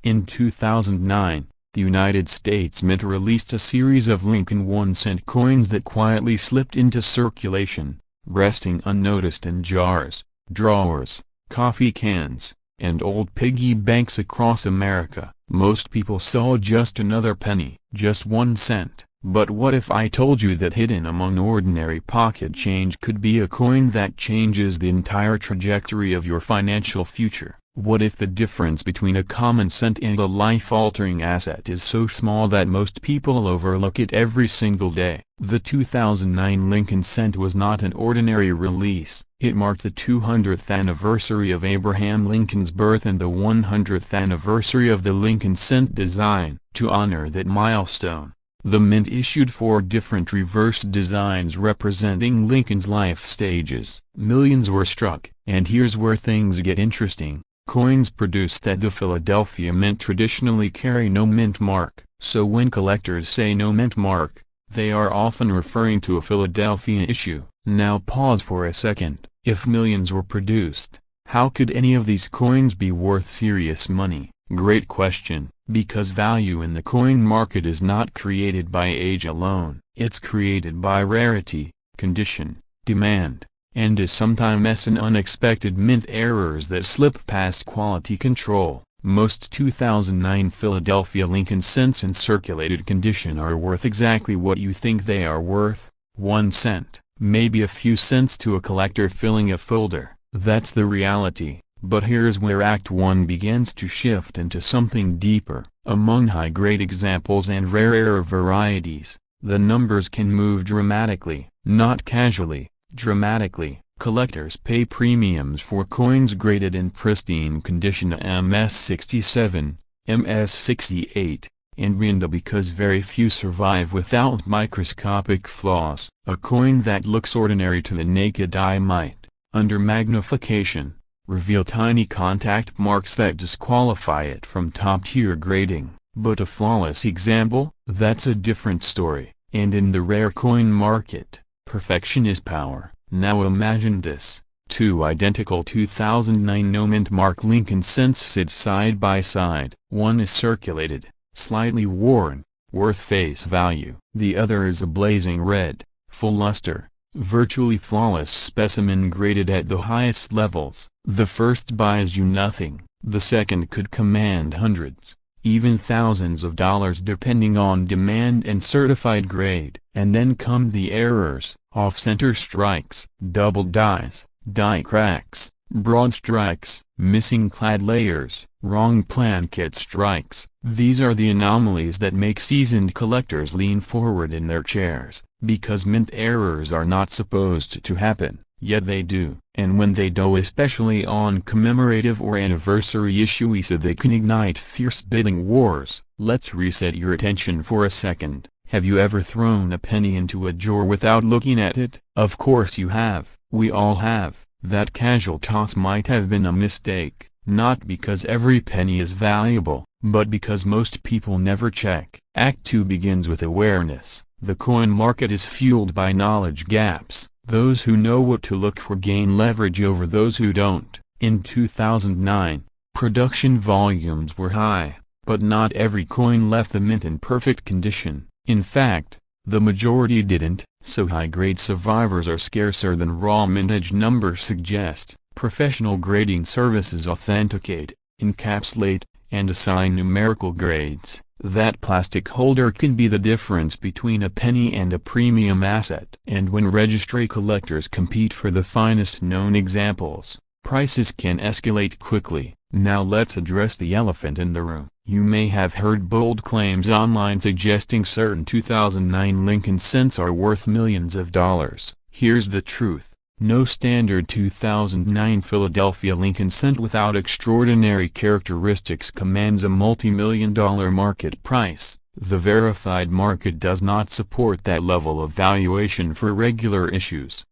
In 2009, the United States Mint released a series of Lincoln 1-cent coins that quietly slipped into circulation, resting unnoticed in jars, drawers, coffee cans, and old piggy banks across America. Most people saw just another penny, just 1 cent. But what if I told you that hidden among ordinary pocket change could be a coin that changes the entire trajectory of your financial future? What if the difference between a common cent and a life-altering asset is so small that most people overlook it every single day? The 2009 Lincoln cent was not an ordinary release. It marked the 200th anniversary of Abraham Lincoln's birth and the 100th anniversary of the Lincoln cent design. To honor that milestone, the Mint issued 4 different reverse designs representing Lincoln's life stages. Millions were struck, and here's where things get interesting. Coins produced at the Philadelphia Mint traditionally carry no mint mark, so when collectors say no mint mark, they are often referring to a Philadelphia issue. Now pause for a second. If millions were produced, how could any of these coins be worth serious money? Great question, because value in the coin market is not created by age alone. It's created by rarity, condition, demand, and is sometimes an unexpected mint errors that slip past quality control. Most 2009 Philadelphia Lincoln cents in circulated condition are worth exactly what you think they are worth, 1 cent, maybe a few cents to a collector filling a folder. That's the reality. But here's where Act 1 begins to shift into something deeper. Among high-grade examples and rarer varieties, the numbers can move dramatically, not casually, dramatically. Collectors pay premiums for coins graded in pristine condition MS67, MS68, and beyond because very few survive without microscopic flaws. A coin that looks ordinary to the naked eye might, under magnification, reveal tiny contact marks that disqualify it from top-tier grading. But a flawless example? That's a different story. And in the rare coin market, perfection is power. Now imagine this. 2 identical 2009 no mint mark Lincoln cents sit side by side. One is circulated, slightly worn, worth face value. The other is a blazing red, full luster, virtually flawless specimen graded at the highest levels. The first buys you nothing, the second could command hundreds, even thousands of dollars depending on demand and certified grade. And then come the errors, off-center strikes, double dies, die cracks, broad strikes, missing clad layers, wrong planchet strikes. These are the anomalies that make seasoned collectors lean forward in their chairs, because mint errors are not supposed to happen, yet they do. And when they do, especially on commemorative or anniversary issues, they can ignite fierce bidding wars. Let's reset your attention for a second. Have you ever thrown a penny into a jar without looking at it? Of course you have. We all have. That casual toss might have been a mistake, not because every penny is valuable, but because most people never check. Act 2 begins with awareness. The coin market is fueled by knowledge gaps. Those who know what to look for gain leverage over those who don't. In 2009, production volumes were high, but not every coin left the mint in perfect condition. In fact, the majority didn't, so high-grade survivors are scarcer than raw mintage numbers suggest. Professional grading services authenticate, encapsulate, and assign numerical grades. That plastic holder can be the difference between a penny and a premium asset. And when registry collectors compete for the finest known examples, prices can escalate quickly. Now let's address the elephant in the room. You may have heard bold claims online suggesting certain 2009 Lincoln cents are worth millions of dollars. Here's the truth. No standard 2009 Philadelphia Lincoln cent without extraordinary characteristics commands a multi-million-dollar market price. The verified market does not support that level of valuation for regular issues.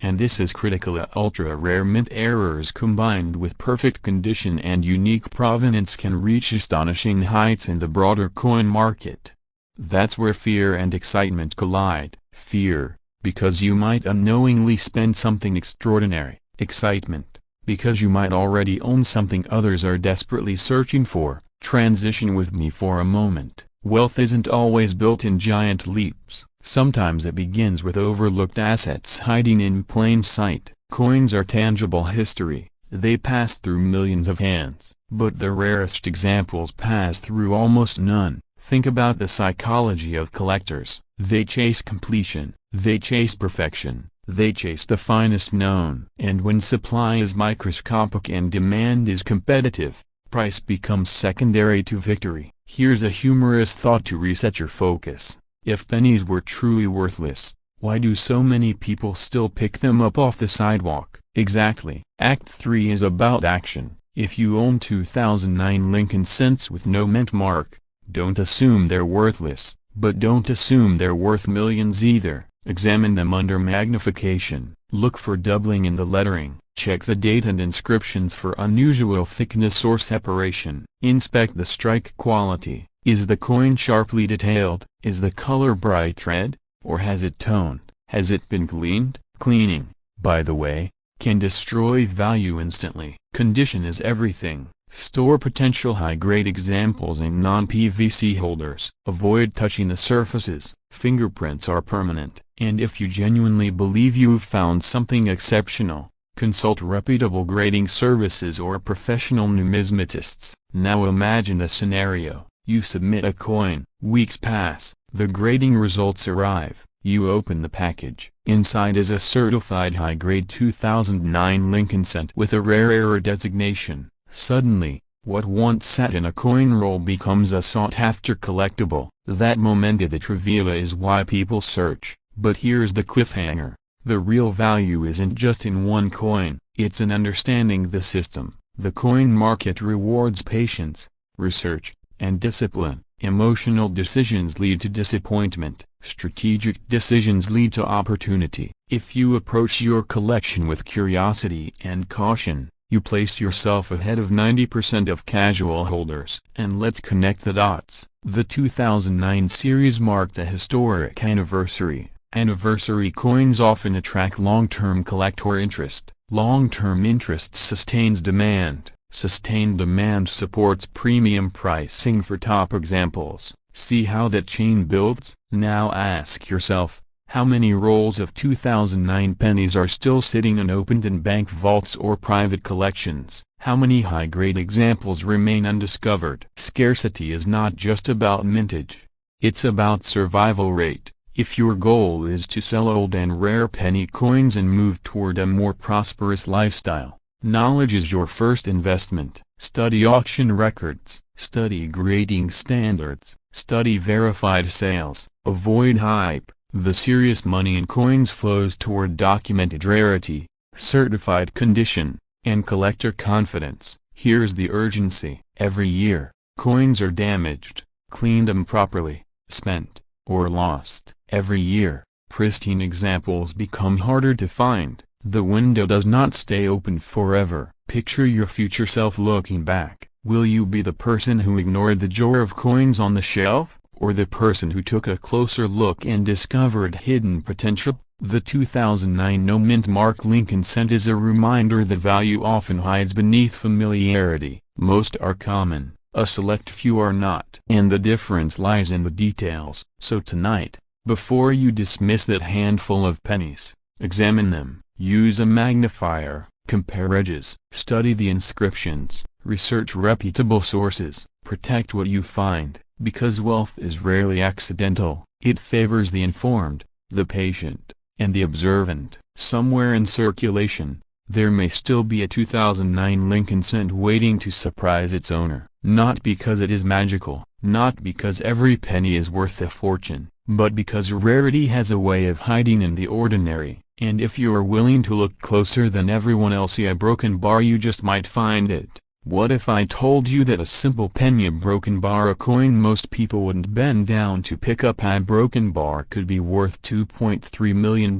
And this is critical. Ultra-rare mint errors combined with perfect condition and unique provenance can reach astonishing heights in the broader coin market. That's where fear and excitement collide. Fear, because you might unknowingly spend something extraordinary. Excitement, because you might already own something others are desperately searching for. Transition with me for a moment. Wealth isn't always built in giant leaps. Sometimes it begins with overlooked assets hiding in plain sight. Coins are tangible history. They pass through millions of hands, but the rarest examples pass through almost none. Think about the psychology of collectors. They chase completion. They chase perfection. They chase the finest known. And when supply is microscopic and demand is competitive, price becomes secondary to victory. Here's a humorous thought to reset your focus. If pennies were truly worthless, why do so many people still pick them up off the sidewalk? Exactly. Act 3 is about action. If you own 2009 Lincoln cents with no mint mark, don't assume they're worthless, but don't assume they're worth millions either. Examine them under magnification. Look for doubling in the lettering. Check the date and inscriptions for unusual thickness or separation. Inspect the strike quality. Is the coin sharply detailed? Is the color bright red? Or has it toned? Has it been cleaned? Cleaning, by the way, can destroy value instantly. Condition is everything. Store potential high-grade examples in non-PVC holders. Avoid touching the surfaces. Fingerprints are permanent. And if you genuinely believe you've found something exceptional, consult reputable grading services or professional numismatists. Now imagine the scenario. You submit a coin. Weeks pass. The grading results arrive. You open the package. Inside is a certified high-grade 2009 Lincoln cent with a rare error designation. Suddenly, what once sat in a coin roll becomes a sought-after collectible. That momento the trivia is why people search. But here's the cliffhanger. The real value isn't just in one coin, it's in understanding the system. The coin market rewards patience, research, and discipline. Emotional decisions lead to disappointment. Strategic decisions lead to opportunity. If you approach your collection with curiosity and caution, you place yourself ahead of 90% of casual holders. And let's connect the dots. The 2009 series marked a historic anniversary. Anniversary coins often attract long-term collector interest. Long-term interest sustains demand. Sustained demand supports premium pricing for top examples. See how that chain builds? Now ask yourself, how many rolls of 2009 pennies are still sitting unopened in bank vaults or private collections? How many high-grade examples remain undiscovered? Scarcity is not just about mintage. It's about survival rate. If your goal is to sell old and rare penny coins and move toward a more prosperous lifestyle, knowledge is your first investment. Study auction records. Study grading standards. Study verified sales. Avoid hype. The serious money in coins flows toward documented rarity, certified condition, and collector confidence. Here's the urgency. Every year, coins are damaged, cleaned improperly, spent, or lost. Every year, pristine examples become harder to find. The window does not stay open forever. Picture your future self looking back. Will you be the person who ignored the jar of coins on the shelf, or the person who took a closer look and discovered hidden potential? The 2009 no mint mark Lincoln cent is a reminder that value often hides beneath familiarity. Most are common, a select few are not. And the difference lies in the details. So tonight, before you dismiss that handful of pennies, examine them. Use a magnifier, compare edges, study the inscriptions, research reputable sources, protect what you find, because wealth is rarely accidental. It favors the informed, the patient, and the observant. Somewhere in circulation, there may still be a 2009 Lincoln cent waiting to surprise its owner. Not because it is magical, not because every penny is worth a fortune, but because rarity has a way of hiding in the ordinary. And if you are willing to look closer than everyone else, see a broken bar, you just might find it. What if I told you that a simple penny, a broken bar, a coin most people wouldn't bend down to pick up, a broken bar could be worth $2.3 million,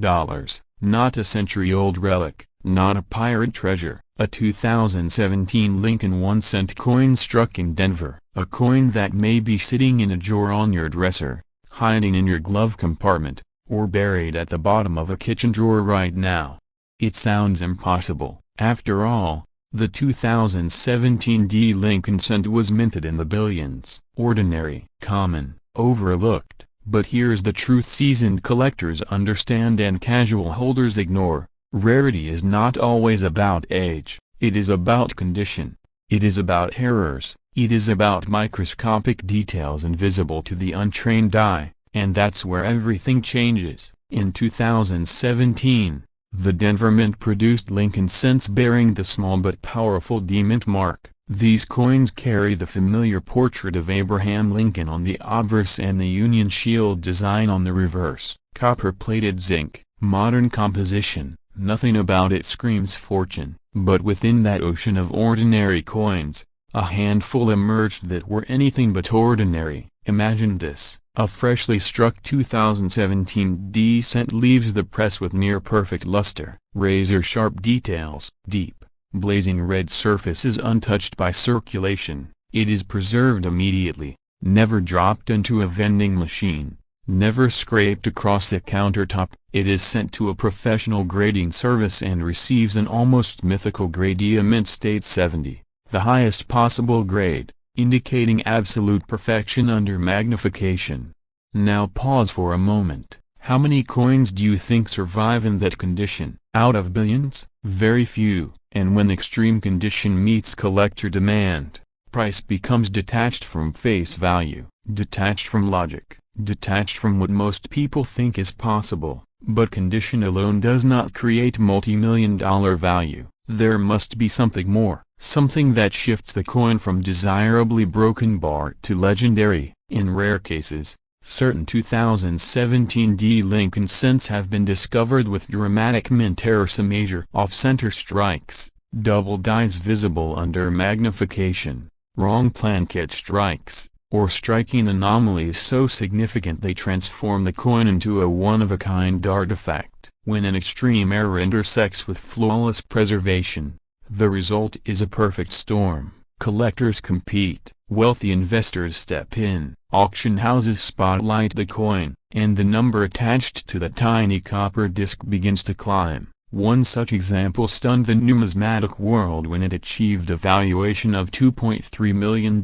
not a century-old relic, not a pirate treasure, a 2017 Lincoln 1 cent coin struck in Denver, a coin that may be sitting in a drawer on your dresser, hiding in your glove compartment, or buried at the bottom of a kitchen drawer right now. It sounds impossible. After all, The 2017 D Lincoln cent was minted in the billions. Ordinary, common, overlooked, but here's the truth seasoned collectors understand and casual holders ignore. Rarity is not always about age, it is about condition. It is about errors, it is about microscopic details invisible to the untrained eye, and that's where everything changes. In 2017, the Denver Mint produced Lincoln cents bearing the small but powerful D Mint mark. These coins carry the familiar portrait of Abraham Lincoln on the obverse and the Union Shield design on the reverse. Copper-plated zinc, modern composition, nothing about it screams fortune. But within that ocean of ordinary coins, a handful emerged that were anything but ordinary. Imagine this: a freshly struck 2017 D cent leaves the press with near-perfect luster, razor-sharp details, deep, blazing red surfaces untouched by circulation. It is preserved immediately, never dropped into a vending machine, never scraped across the countertop. It is sent to a professional grading service and receives an almost mythical grade E, mint state 70, the highest possible grade, indicating absolute perfection under magnification. Now pause for a moment. How many coins do you think survive in that condition? Out of billions? Very few. And when extreme condition meets collector demand, price becomes detached from face value, detached from logic, detached from what most people think is possible. But condition alone does not create multi-million-dollar value. There must be something more, something that shifts the coin from desirably broken bar to legendary. In rare cases, certain 2017 D Lincoln cents have been discovered with dramatic mint errors, major off-center strikes, double dies visible under magnification, wrong planchet strikes, or striking anomalies so significant they transform the coin into a one-of-a-kind artifact. When an extreme error intersects with flawless preservation, the result is a perfect storm. Collectors compete, wealthy investors step in, auction houses spotlight the coin, and the number attached to the tiny copper disc begins to climb. One such example stunned the numismatic world when it achieved a valuation of $2.3 million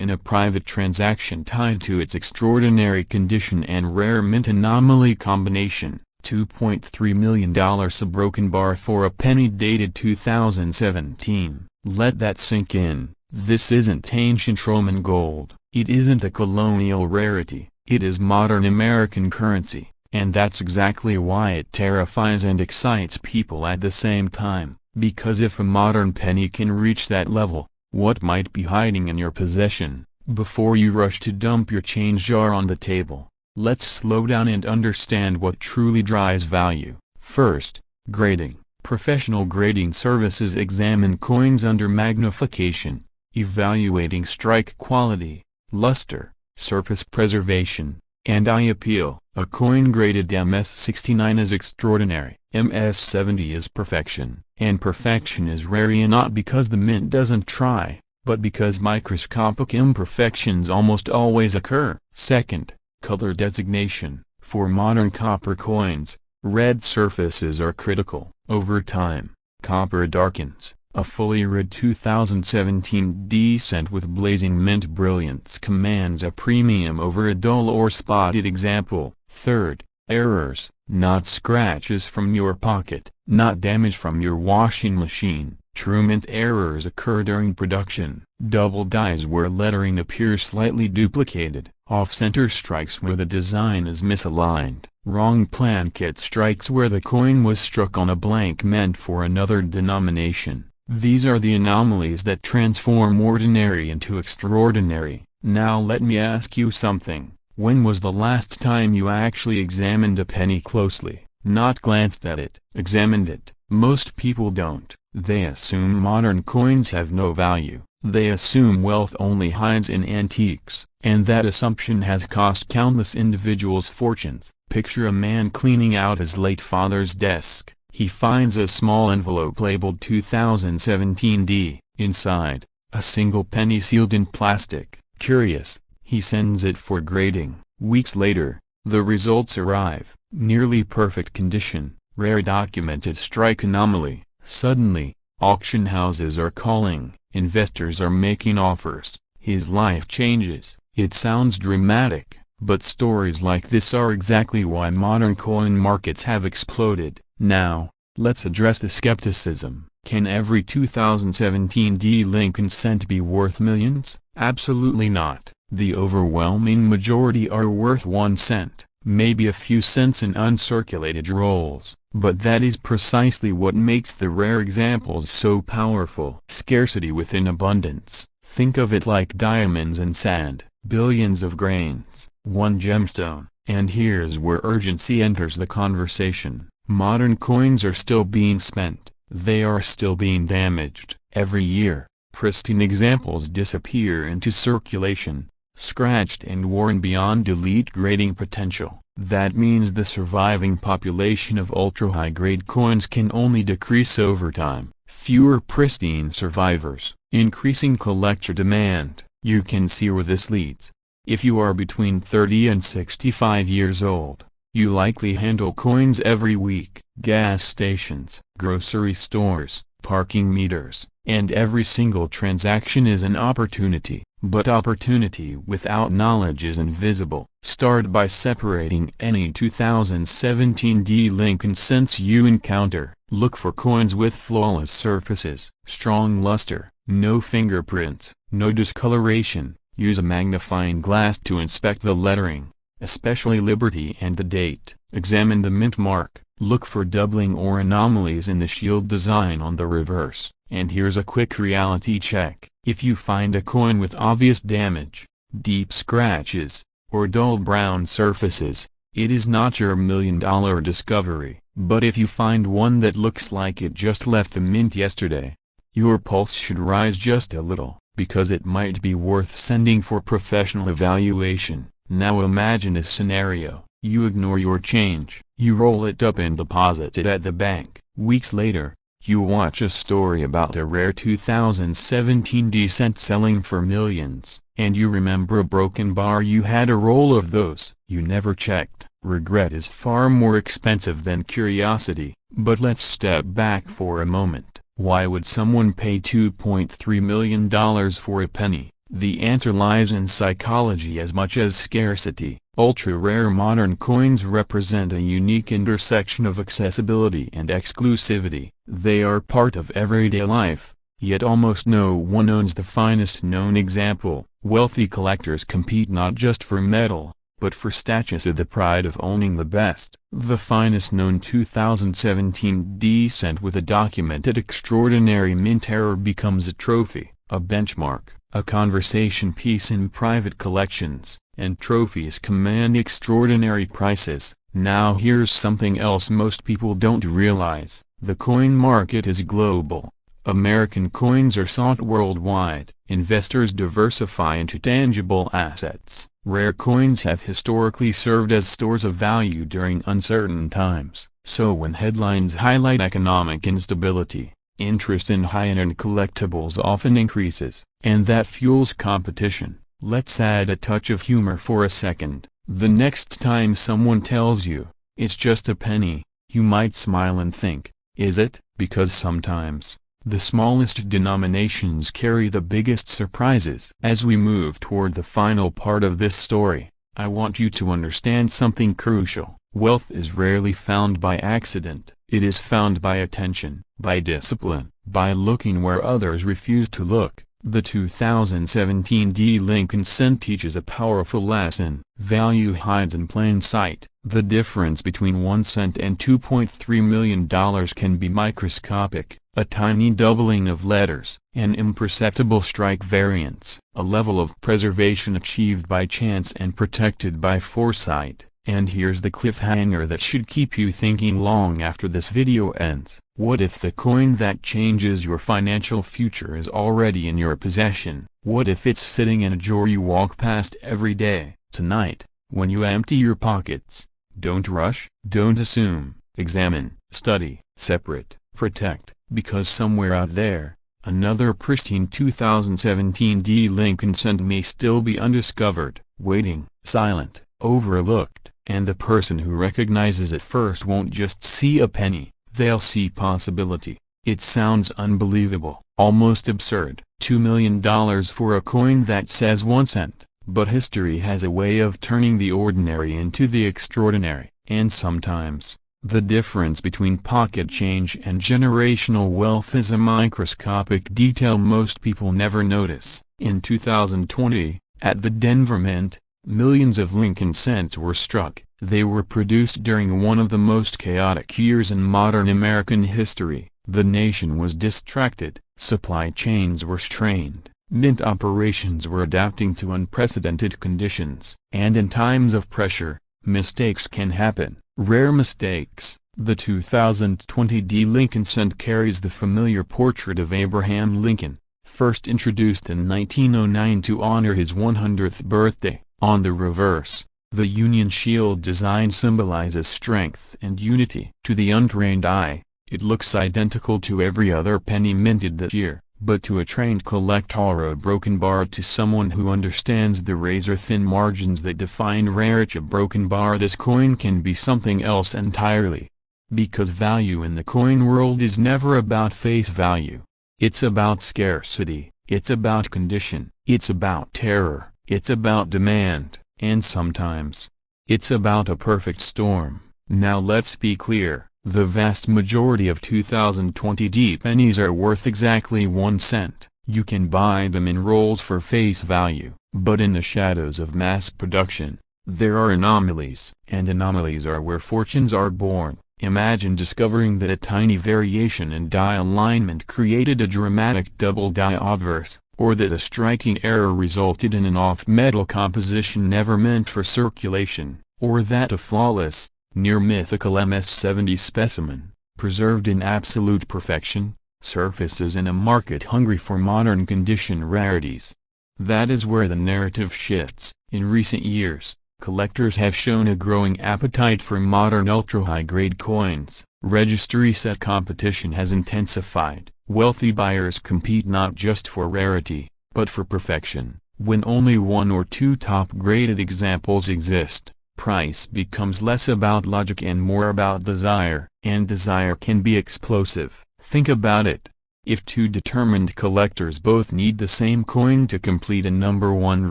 in a private transaction tied to its extraordinary condition and rare mint anomaly combination. $2.3 million, a broken bar for a penny dated 2017. Let that sink in. This isn't ancient Roman gold, it isn't a colonial rarity, it is modern American currency. And that's exactly why it terrifies and excites people at the same time, because if a modern penny can reach that level, what might be hiding in your possession? Before you rush to dump your change jar on the table, let's slow down and understand what truly drives value. First, grading. Professional grading services examine coins under magnification, evaluating strike quality, luster, surface preservation, and eye appeal. A coin graded MS69 is extraordinary, MS70 is perfection, and perfection is rare not because the mint doesn't try, but because microscopic imperfections almost always occur. Second, color designation. For modern copper coins, red surfaces are critical. Over time, copper darkens. A fully red 2017 D cent with blazing mint brilliance commands a premium over a dull or spotted example. Third, errors. Not scratches from your pocket, not damage from your washing machine. True mint errors occur during production. Double dies where lettering appears slightly duplicated. Off-center strikes where the design is misaligned. Wrong planchet strikes where the coin was struck on a blank meant for another denomination. These are the anomalies that transform ordinary into extraordinary. Now let me ask you something. When was the last time you actually examined a penny closely? Not glanced at it, examined it. Most people don't. They assume modern coins have no value. They assume wealth only hides in antiques. And that assumption has cost countless individuals fortunes. Picture a man cleaning out his late father's desk. He finds a small envelope labeled 2017 D. Inside, a single penny sealed in plastic. Curious, he sends it for grading. Weeks later, the results arrive. Nearly perfect condition, rare documented strike anomaly. Suddenly, Auction houses are calling, investors are making offers, his life changes. It sounds dramatic, but stories like this are exactly why modern coin markets have exploded. Now, let's address the skepticism. Can every 2017 Lincoln cent be worth millions? Absolutely not. The overwhelming majority are worth 1 cent, maybe a few cents in uncirculated rolls, but that is precisely what makes the rare examples so powerful. Scarcity within abundance. Think of it like diamonds in sand, billions of grains, one gemstone. And here's where urgency enters the conversation. Modern coins are still being spent, they are still being damaged. Every year, pristine examples disappear into circulation, scratched and worn beyond delete grading potential. That means the surviving population of ultra-high-grade coins can only decrease over time. Fewer pristine survivors, increasing collector demand. You can see where this leads. If you are between 30 and 65 years old, you likely handle coins every week. Gas stations, grocery stores, parking meters, and every single transaction is an opportunity. But opportunity without knowledge is invisible. Start by separating any 2017 Lincoln cents you encounter. Look for coins with flawless surfaces, strong luster, no fingerprints, no discoloration. Use a magnifying glass to inspect the lettering, especially Liberty and the date. Examine the mint mark. Look for doubling or anomalies in the shield design on the reverse. And here's a quick reality check. If you find a coin with obvious damage, deep scratches, or dull brown surfaces, it is not your $1,000,000 discovery. But if you find one that looks like it just left the mint yesterday, your pulse should rise just a little, because it might be worth sending for professional evaluation. Now imagine this scenario. You ignore your change, you roll it up and deposit it at the bank. Weeks later, you watch a story about a rare 2017 cent selling for millions, and you remember a broken bar. You had a roll of those. You never checked. Regret is far more expensive than curiosity. But let's step back for a moment. Why would someone pay $2.3 million for a penny? The answer lies in psychology as much as scarcity. Ultra-rare modern coins represent a unique intersection of accessibility and exclusivity. They are part of everyday life, yet almost no one owns the finest known example. Wealthy collectors compete not just for metal, but for status, the pride of owning the best. The finest known 2017 cent with a documented extraordinary mint error becomes a trophy, a benchmark, a conversation piece in private collections, and trophies command extraordinary prices. Now here's something else most people don't realize. The coin market is global. American coins are sought worldwide. Investors diversify into tangible assets. Rare coins have historically served as stores of value during uncertain times. So when headlines highlight economic instability, interest in high-end collectibles often increases, and that fuels competition. Let's add a touch of humor for a second. The next time someone tells you, it's just a penny, you might smile and think, is it? Because sometimes, the smallest denominations carry the biggest surprises. As we move toward the final part of this story, I want you to understand something crucial. Wealth is rarely found by accident. It is found by attention, by discipline, by looking where others refuse to look. The 2017 Lincoln cent teaches a powerful lesson. Value hides in plain sight. The difference between 1 cent and $2.3 million can be microscopic. A tiny doubling of letters, an imperceptible strike variance, a level of preservation achieved by chance and protected by foresight. And here's the cliffhanger that should keep you thinking long after this video ends. What if the coin that changes your financial future is already in your possession? What if it's sitting in a drawer you walk past every day? Tonight, when you empty your pockets, don't rush, don't assume, examine, study, separate, protect, because somewhere out there, another pristine 2017 Lincoln cent may still be undiscovered, waiting, silent, overlooked. And the person who recognizes it first won't just see a penny, they'll see possibility. It sounds unbelievable, almost absurd. $2 million for a coin that says 1 cent. But history has a way of turning the ordinary into the extraordinary, and sometimes, the difference between pocket change and generational wealth is a microscopic detail most people never notice. In 2020, at the Denver Mint, millions of Lincoln cents were struck. They were produced during one of the most chaotic years in modern American history. The nation was distracted, supply chains were strained, mint operations were adapting to unprecedented conditions. And in times of pressure, mistakes can happen. Rare mistakes. The 2020 Lincoln cent carries the familiar portrait of Abraham Lincoln, first introduced in 1909 to honor his 100th birthday. On the reverse, the Union Shield design symbolizes strength and unity. To the untrained eye, it looks identical to every other penny minted that year, but to a trained collector, a broken bar. To someone who understands the razor-thin margins that define rarity, a broken bar, this coin can be something else entirely. Because value in the coin world is never about face value. It's about scarcity, it's about condition, it's about terror, it's about demand, and sometimes, it's about a perfect storm. Now let's be clear. The vast majority of 2020 pennies are worth exactly 1 cent. You can buy them in rolls for face value. But in the shadows of mass production, there are anomalies. And anomalies are where fortunes are born. Imagine discovering that a tiny variation in die alignment created a dramatic double die obverse, or that a striking error resulted in an off-metal composition never meant for circulation, or that a flawless, near-mythical MS-70 specimen, preserved in absolute perfection, surfaces in a market hungry for modern condition rarities. That is where the narrative shifts. In recent years, collectors have shown a growing appetite for modern ultra-high-grade coins. Registry-set competition has intensified. Wealthy buyers compete not just for rarity, but for perfection. When only 1 or 2 top-graded examples exist, price becomes less about logic and more about desire, and desire can be explosive. Think about it. If 2 determined collectors both need the same coin to complete a number 1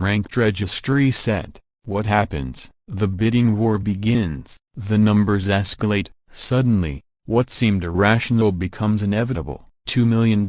ranked registry set, what happens? The bidding war begins. The numbers escalate. Suddenly, what seemed irrational becomes inevitable. $2 million.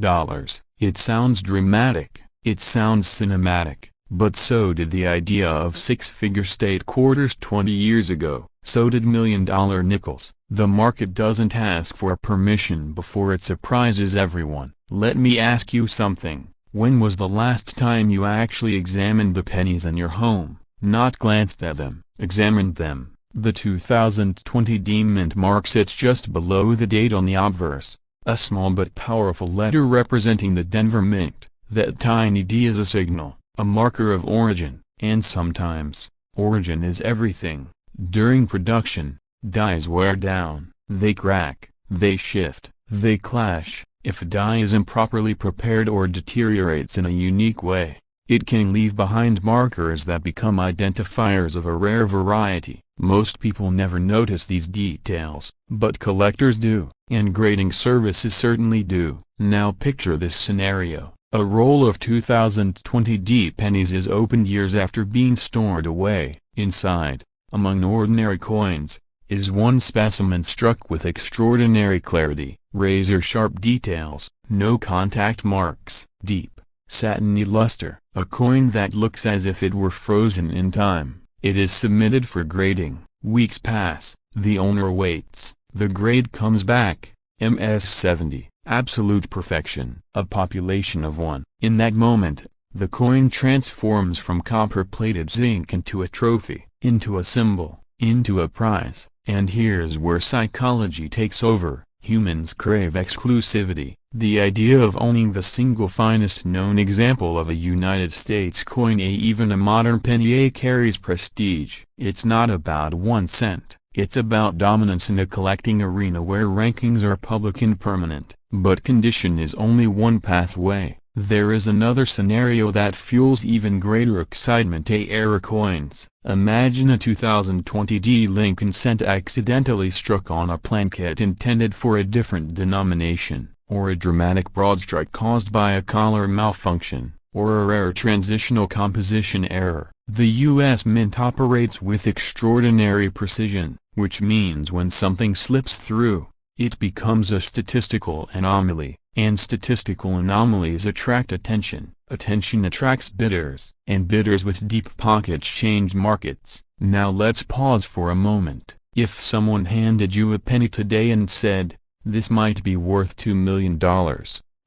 It sounds dramatic, it sounds cinematic. But so did the idea of 6-figure state quarters 20 years ago. So did $1 million nickels. The market doesn't ask for permission before it surprises everyone. Let me ask you something. When was the last time you actually examined the pennies in your home? Not glanced at them, examined them. The 2020 mint marks it just below the date on the obverse. A small but powerful letter representing the Denver Mint. That tiny D is a signal, a marker of origin, and sometimes, origin is everything. During production, dies wear down, they crack, they shift, they clash. If a die is improperly prepared or deteriorates in a unique way, it can leave behind markers that become identifiers of a rare variety. Most people never notice these details, but collectors do, and grading services certainly do. Now picture this scenario. A roll of 2020 pennies is opened years after being stored away. Inside, among ordinary coins, is one specimen struck with extraordinary clarity, razor-sharp details, no contact marks, deep, satiny luster, a coin that looks as if it were frozen in time. It is submitted for grading. Weeks pass, the owner waits, the grade comes back, MS-70. Absolute perfection. A population of 1. In that moment, the coin transforms from copper-plated zinc into a trophy, into a symbol, into a prize. And here's where psychology takes over. Humans crave exclusivity. The idea of owning the single finest known example of a United States coin, even a modern penny, carries prestige. It's not about 1 cent. It's about dominance in a collecting arena where rankings are public and permanent. But condition is only one pathway. There is another scenario that fuels even greater excitement. Era coins. Imagine a 2020 Lincoln cent accidentally struck on a plaquette intended for a different denomination. or a dramatic broad strike caused by a collar malfunction, or a rare transitional composition error. The U.S. Mint operates with extraordinary precision, which means when something slips through, it becomes a statistical anomaly, and statistical anomalies attract attention. Attention attracts bidders, and bidders with deep pockets change markets. Now let's pause for a moment. If someone handed you a penny today and said, "This might be worth $2 million,"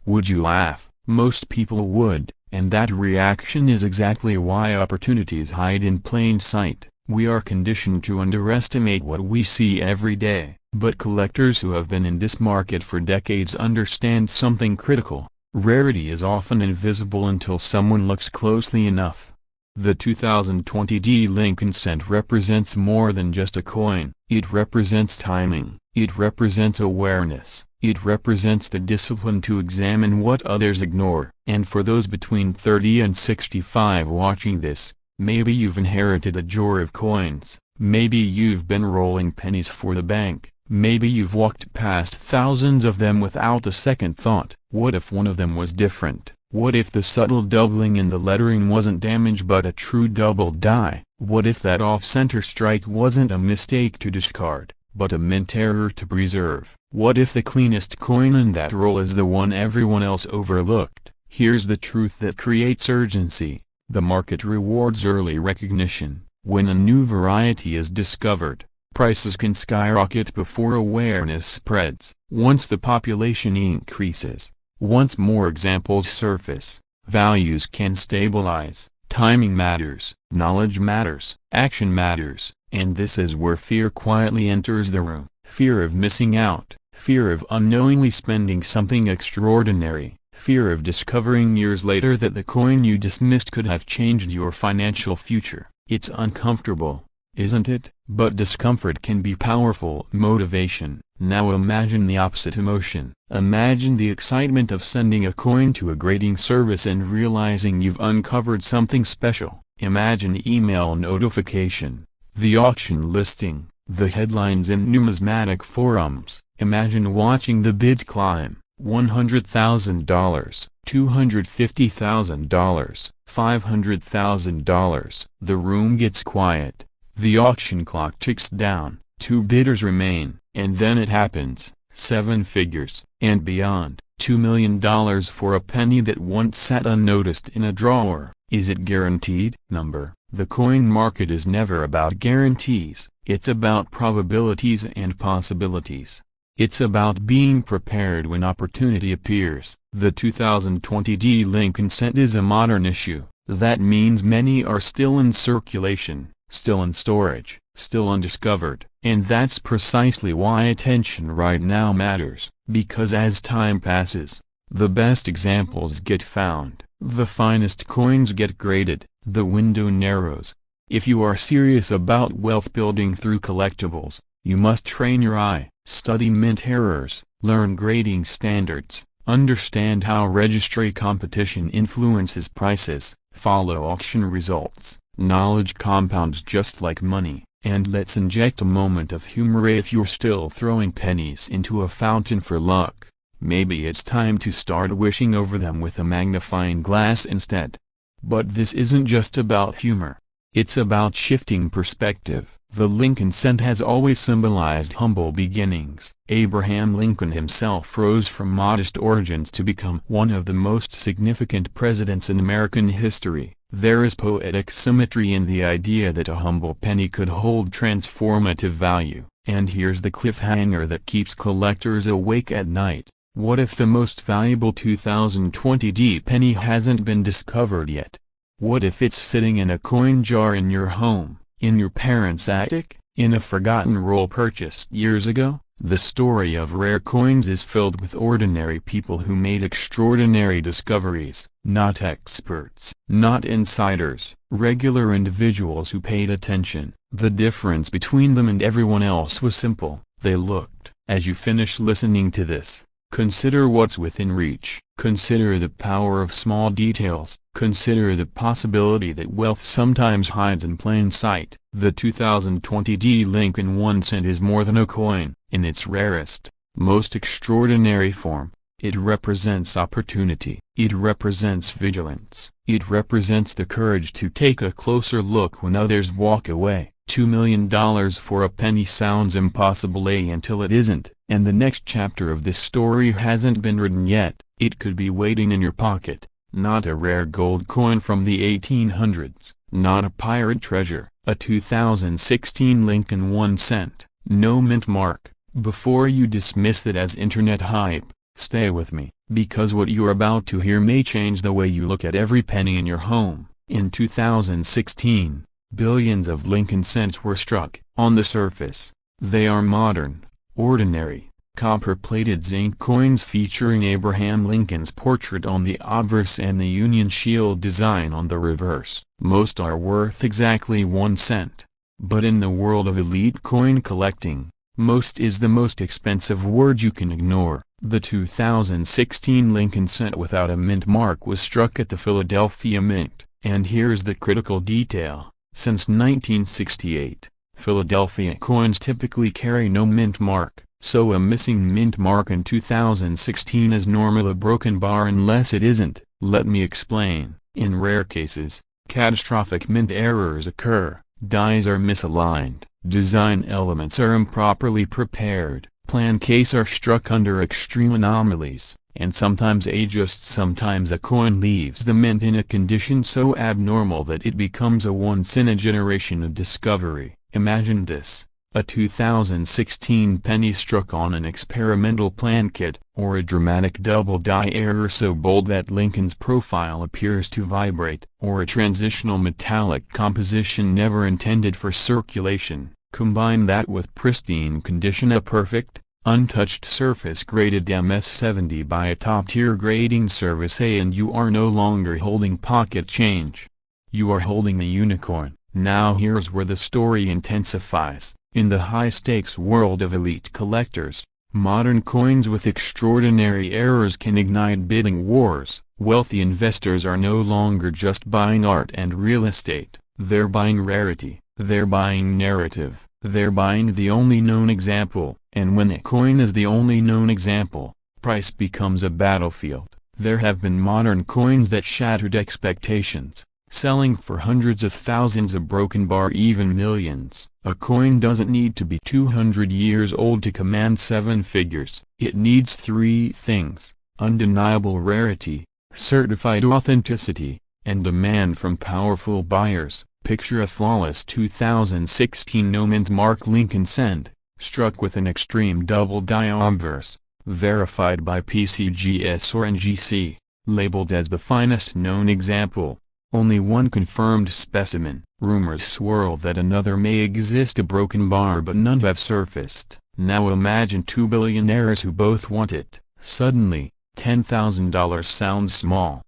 would you laugh? Most people would, and that reaction is exactly why opportunities hide in plain sight. We are conditioned to underestimate what we see every day, but collectors who have been in this market for decades understand something critical. Rarity is often invisible until someone looks closely enough. The 2020 D Lincoln cent represents more than just a coin. It represents timing, it represents awareness, it represents the discipline to examine what others ignore. And for those between 30 and 65 watching this, maybe you've inherited a drawer of coins, maybe you've been rolling pennies for the bank, maybe you've walked past thousands of them without a second thought. What if one of them was different? What if the subtle doubling in the lettering wasn't damage but a true double die? What if that off-center strike wasn't a mistake to discard, but a mint error to preserve? What if the cleanest coin in that roll is the one everyone else overlooked? Here's the truth that creates urgency. The market rewards early recognition. When a new variety is discovered, prices can skyrocket before awareness spreads. Once the population increases, once more examples surface, values can stabilize. Timing matters, knowledge matters, action matters, and this is where fear quietly enters the room. Fear of missing out, fear of unknowingly spending something extraordinary, fear of discovering years later that the coin you dismissed could have changed your financial future. It's uncomfortable, isn't it? But discomfort can be powerful motivation. Now imagine the opposite emotion. Imagine the excitement of sending a coin to a grading service and realizing you've uncovered something special. Imagine email notification, the auction listing, the headlines in numismatic forums. Imagine watching the bids climb. $100,000, $250,000, $500,000. The room gets quiet. The auction clock ticks down. 2 bidders remain, and then it happens. 7 figures, and beyond. $2 million for a penny that once sat unnoticed in a drawer. Is it guaranteed? Number. The coin market is never about guarantees. It's about probabilities and possibilities. It's about being prepared when opportunity appears. The 2020 D Lincoln cent is a modern issue. That means many are still in circulation, still in storage, still undiscovered. And that's precisely why attention right now matters. Because as time passes, the best examples get found, the finest coins get graded, the window narrows. If you are serious about wealth building through collectibles, you must train your eye. Study mint errors, learn grading standards, understand how registry competition influences prices, follow auction results. Knowledge compounds just like money. And let's inject a moment of humor. If you're still throwing pennies into a fountain for luck, maybe it's time to start wishing over them with a magnifying glass instead. But this isn't just about humor. It's about shifting perspective. The Lincoln cent has always symbolized humble beginnings. Abraham Lincoln himself rose from modest origins to become one of the most significant presidents in American history. There is poetic symmetry in the idea that a humble penny could hold transformative value. And here's the cliffhanger that keeps collectors awake at night. What if the most valuable 2020 D penny hasn't been discovered yet? What if it's sitting in a coin jar in your home, in your parents' attic, in a forgotten roll purchased years ago? The story of rare coins is filled with ordinary people who made extraordinary discoveries. Not experts, not insiders, regular individuals who paid attention. The difference between them and everyone else was simple: they looked. As you finish listening to this, consider what's within reach. Consider the power of small details. Consider the possibility that wealth sometimes hides in plain sight. The 2020 D Lincoln 1 cent is more than a coin. In its rarest, most extraordinary form, It represents opportunity. It represents vigilance. It represents the courage to take a closer look when others walk away. $2 million for a penny sounds impossible until it isn't, and the next chapter of this story hasn't been written yet. It could be waiting in your pocket. Not a rare gold coin from the 1800s, not a pirate treasure, a 2016 Lincoln 1 cent, no mint mark. Before you dismiss it as internet hype, stay with me, because what you're about to hear may change the way you look at every penny in your home. In 2016, billions of Lincoln cents were struck. On the surface, they are modern, ordinary, copper-plated zinc coins featuring Abraham Lincoln's portrait on the obverse and the Union Shield design on the reverse. Most are worth exactly 1 cent. But in the world of elite coin collecting, most is the most expensive word you can ignore. The 2016 Lincoln cent without a mint mark was struck at the Philadelphia Mint, and here's the critical detail. Since 1968, Philadelphia coins typically carry no mint mark, so a missing mint mark in 2016 is normally a broken bar unless it isn't. Let me explain. In rare cases, catastrophic mint errors occur. Dies are misaligned, design elements are improperly prepared, plan case are struck under extreme anomalies, and sometimes sometimes a coin leaves the mint in a condition so abnormal that it becomes a once-in-a-generation discovery. Imagine this, a 2016 penny struck on an experimental plan kit, or a dramatic double die error so bold that Lincoln's profile appears to vibrate, or a transitional metallic composition never intended for circulation. Combine that with pristine condition, a perfect, untouched surface graded MS70 by a top-tier grading service, and you are no longer holding pocket change. You are holding a unicorn. Now here's where the story intensifies. In the high-stakes world of elite collectors, modern coins with extraordinary errors can ignite bidding wars. Wealthy investors are no longer just buying art and real estate, they're buying rarity, they're buying narrative, they're buying the only known example, and when a coin is the only known example, price becomes a battlefield. There have been modern coins that shattered expectations, selling for hundreds of thousands, a broken bar even millions. A coin doesn't need to be 200 years old to command 7 figures. It needs 3 things: undeniable rarity, certified authenticity, and demand from powerful buyers. Picture a flawless 2016 no mint mark Lincoln cent, struck with an extreme double die obverse, verified by PCGS or NGC, labeled as the finest known example. Only one confirmed specimen. Rumors swirl that another may exist, a broken bar, but none have surfaced. Now imagine 2 billionaires who both want it. Suddenly, $10,000 sounds small.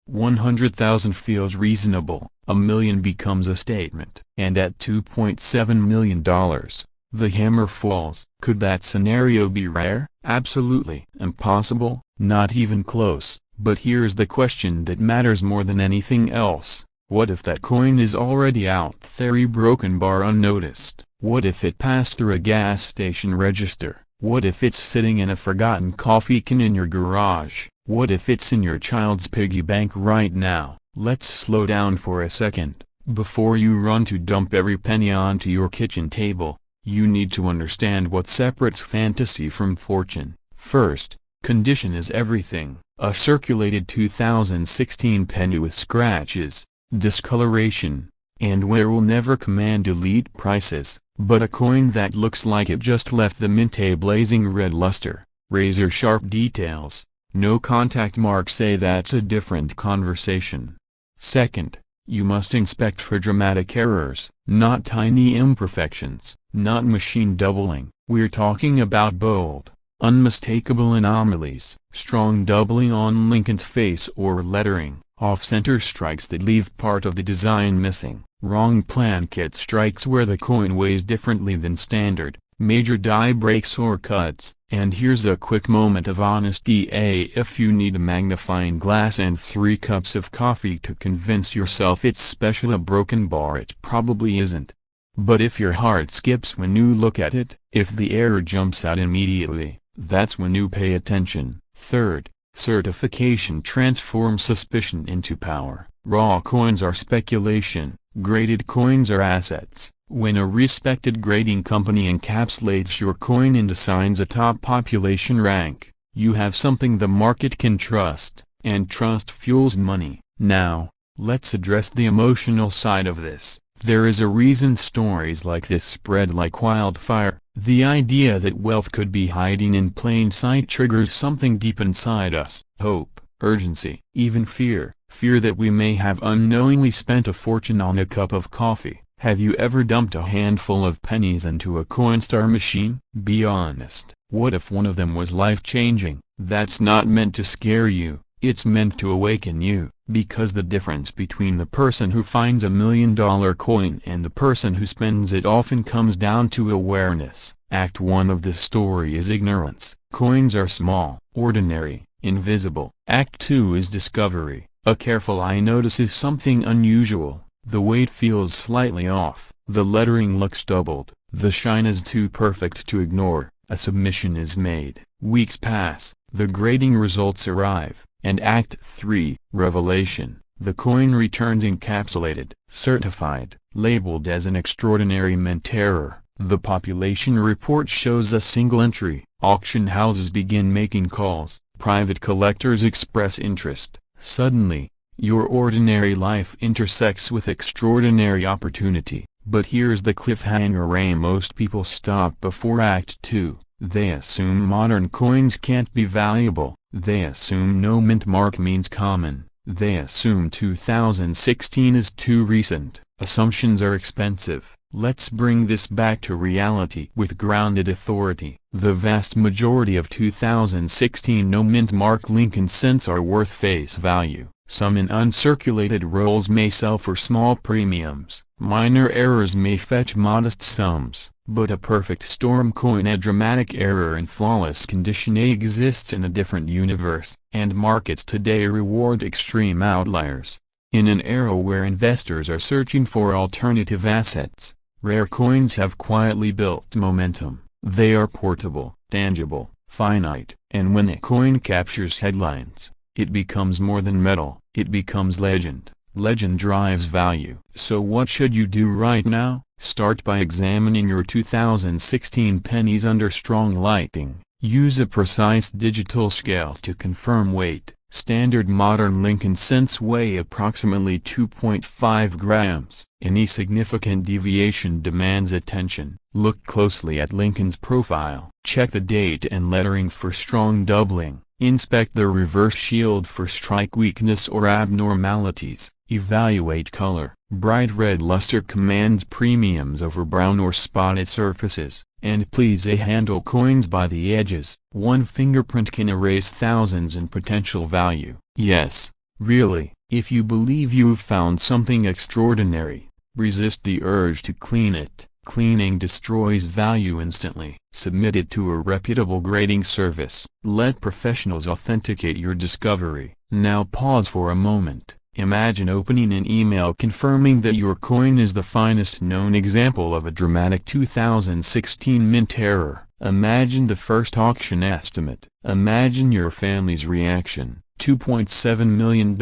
100,000 feels reasonable. $1 million becomes a statement. And at $2.7 million, the hammer falls. Could that scenario be rare? Absolutely. Impossible? Not even close. But here's the question that matters more than anything else. What if that coin is already out there, a broken bar unnoticed? What if it passed through a gas station register? What if it's sitting in a forgotten coffee can in your garage? What if it's in your child's piggy bank right now? Let's slow down for a second. Before you run to dump every penny onto your kitchen table, you need to understand what separates fantasy from fortune. First, condition is everything. A circulated 2016 penny with scratches, discoloration, and wear will never command elite prices, but a coin that looks like it just left the mint, a blazing red luster, razor-sharp details, no contact marks, say that's a different conversation. Second, you must inspect for dramatic errors, not tiny imperfections, not machine doubling. We're talking about bold, unmistakable anomalies, strong doubling on Lincoln's face or lettering, off-center strikes that leave part of the design missing, wrong plan kit strikes where the coin weighs differently than standard, major die breaks or cuts. And here's a quick moment of honesty. If you need a magnifying glass and 3 cups of coffee to convince yourself it's special, a broken bar, it probably isn't. But if your heart skips when you look at it, if the error jumps out immediately, that's when you pay attention. Third, certification transforms suspicion into power. Raw coins are speculation, graded coins are assets. When a respected grading company encapsulates your coin and assigns a top population rank, you have something the market can trust, and trust fuels money. Now, let's address the emotional side of this. There is a reason stories like this spread like wildfire. The idea that wealth could be hiding in plain sight triggers something deep inside us: hope, urgency, even fear. Fear that we may have unknowingly spent a fortune on a cup of coffee. Have you ever dumped a handful of pennies into a Coinstar machine? Be honest. What if one of them was life-changing? That's not meant to scare you, it's meant to awaken you, because the difference between the person who finds $1 million coin and the person who spends it often comes down to awareness. Act 1 of this story is ignorance. Coins are small, ordinary, invisible. Act 2 is discovery. A careful eye notices something unusual. The weight feels slightly off, the lettering looks doubled, the shine is too perfect to ignore. A submission is made. Weeks pass, the grading results arrive, and Act 3, revelation. The coin returns encapsulated, certified, labeled as an extraordinary mint error. The population report shows a single entry. Auction houses begin making calls, private collectors express interest. Suddenly, your ordinary life intersects with extraordinary opportunity. But here's the cliffhanger: most people stop before Act 2. They assume modern coins can't be valuable. They assume no mint mark means common. They assume 2016 is too recent. Assumptions are expensive. Let's bring this back to reality with grounded authority. The vast majority of 2016 no mint mark Lincoln cents are worth face value. Some in uncirculated rolls may sell for small premiums. Minor errors may fetch modest sums. But a perfect storm coin, a dramatic error in flawless condition, exists in a different universe, and markets today reward extreme outliers. In an era where investors are searching for alternative assets, rare coins have quietly built momentum. They are portable, tangible, finite, and when a coin captures headlines, it becomes more than metal, it becomes legend. Legend drives value. So what should you do right now? Start by examining your 2016 pennies under strong lighting. Use a precise digital scale to confirm weight. Standard modern Lincoln cents weigh approximately 2.5 grams. Any significant deviation demands attention. Look closely at Lincoln's profile. Check the date and lettering for strong doubling. Inspect the reverse shield for strike weakness or abnormalities. Evaluate color. Bright red luster commands premiums over brown or spotted surfaces. And please handle coins by the edges. One fingerprint can erase thousands in potential value. Yes, really, if you believe you've found something extraordinary, resist the urge to clean it. Cleaning destroys value instantly. Submit it to a reputable grading service. Let professionals authenticate your discovery. Now pause for a moment. Imagine opening an email confirming that your coin is the finest known example of a dramatic 2016 mint error. Imagine the first auction estimate. Imagine your family's reaction. $2.7 million.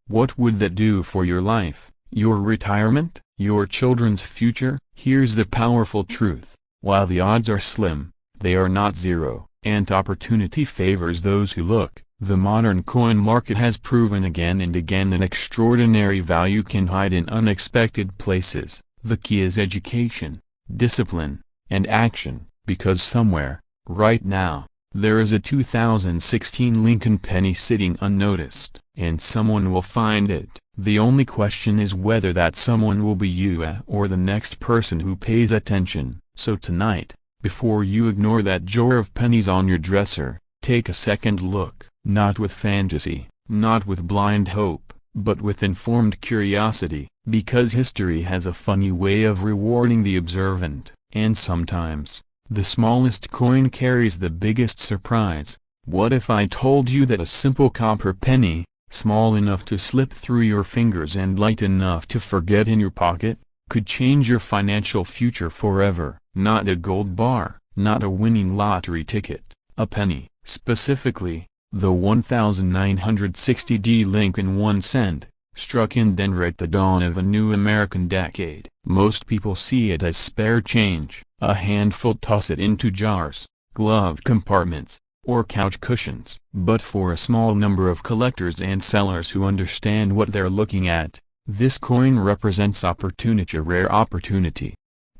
What would that do for your life, your retirement, your children's future? Here's the powerful truth. While the odds are slim, they are not zero, and opportunity favors those who look. The modern coin market has proven again and again that extraordinary value can hide in unexpected places. The key is education, discipline, and action, because somewhere, right now, there is a 2016 Lincoln penny sitting unnoticed, and someone will find it. The only question is whether that someone will be you or the next person who pays attention. So tonight, before you ignore that jar of pennies on your dresser, take a second look. Not with fantasy, not with blind hope, but with informed curiosity, because history has a funny way of rewarding the observant, and sometimes, the smallest coin carries the biggest surprise. What if I told you that a simple copper penny, small enough to slip through your fingers and light enough to forget in your pocket, could change your financial future forever? Not a gold bar, not a winning lottery ticket, a penny. Specifically, The 1960D Lincoln 1 cent, struck in Denver at the dawn of a new American decade. Most people see it as spare change, a handful toss it into jars, glove compartments, or couch cushions. But for a small number of collectors and sellers who understand what they're looking at, this coin represents opportunity, a rare opportunity.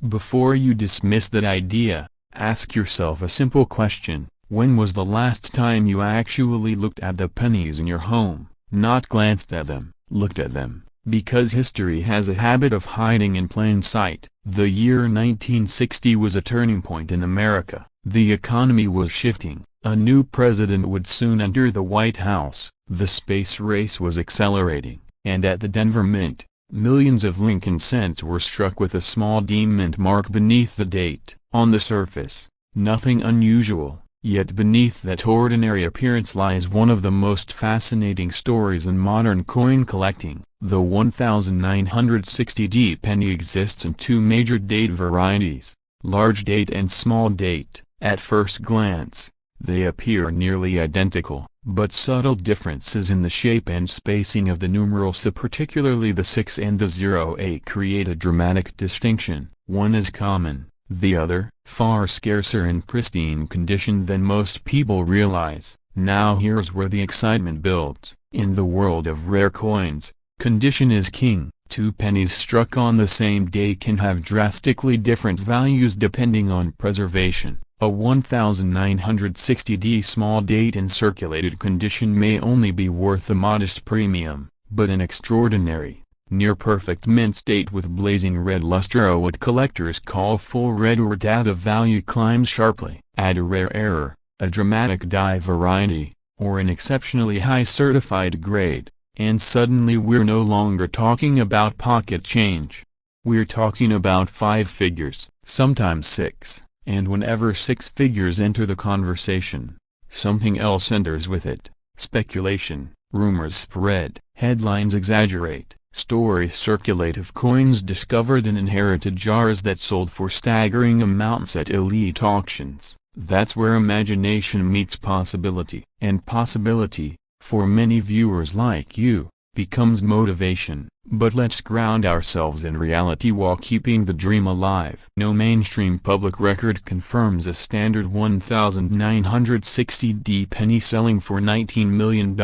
Before you dismiss that idea, ask yourself a simple question: when was the last time you actually looked at the pennies in your home? Not glanced at them, looked at them, because history has a habit of hiding in plain sight. The year 1960 was a turning point in America. The economy was shifting, a new president would soon enter the White House, the space race was accelerating, and at the Denver Mint, millions of Lincoln cents were struck with a small D mint mark beneath the date. On the surface, nothing unusual, yet beneath that ordinary appearance lies one of the most fascinating stories in modern coin collecting. The 1960D penny exists in two major date varieties, large date and small date. At first glance, they appear nearly identical, but subtle differences in the shape and spacing of the numerals, particularly the 6 and the 08, create a dramatic distinction. One is common, the other, far scarcer and pristine condition than most people realize. Now here's where the excitement builds. In the world of rare coins, condition is king. Two pennies struck on the same day can have drastically different values depending on preservation. A 1960D small date in circulated condition may only be worth a modest premium, but an extraordinary, near-perfect mint state with blazing red luster, or what collectors call full red or dab, the value climbs sharply. Add a rare error, a dramatic die variety, or an exceptionally high certified grade, and suddenly we're no longer talking about pocket change. We're talking about 5 figures, sometimes 6. And whenever 6 figures enter the conversation, something else enters with it. Speculation, rumors spread, headlines exaggerate, stories circulate of coins discovered in inherited jars that sold for staggering amounts at elite auctions. That's where imagination meets possibility. And possibility, for many viewers like you, becomes motivation. But let's ground ourselves in reality while keeping the dream alive. No mainstream public record confirms a standard 1960D penny selling for $19 million.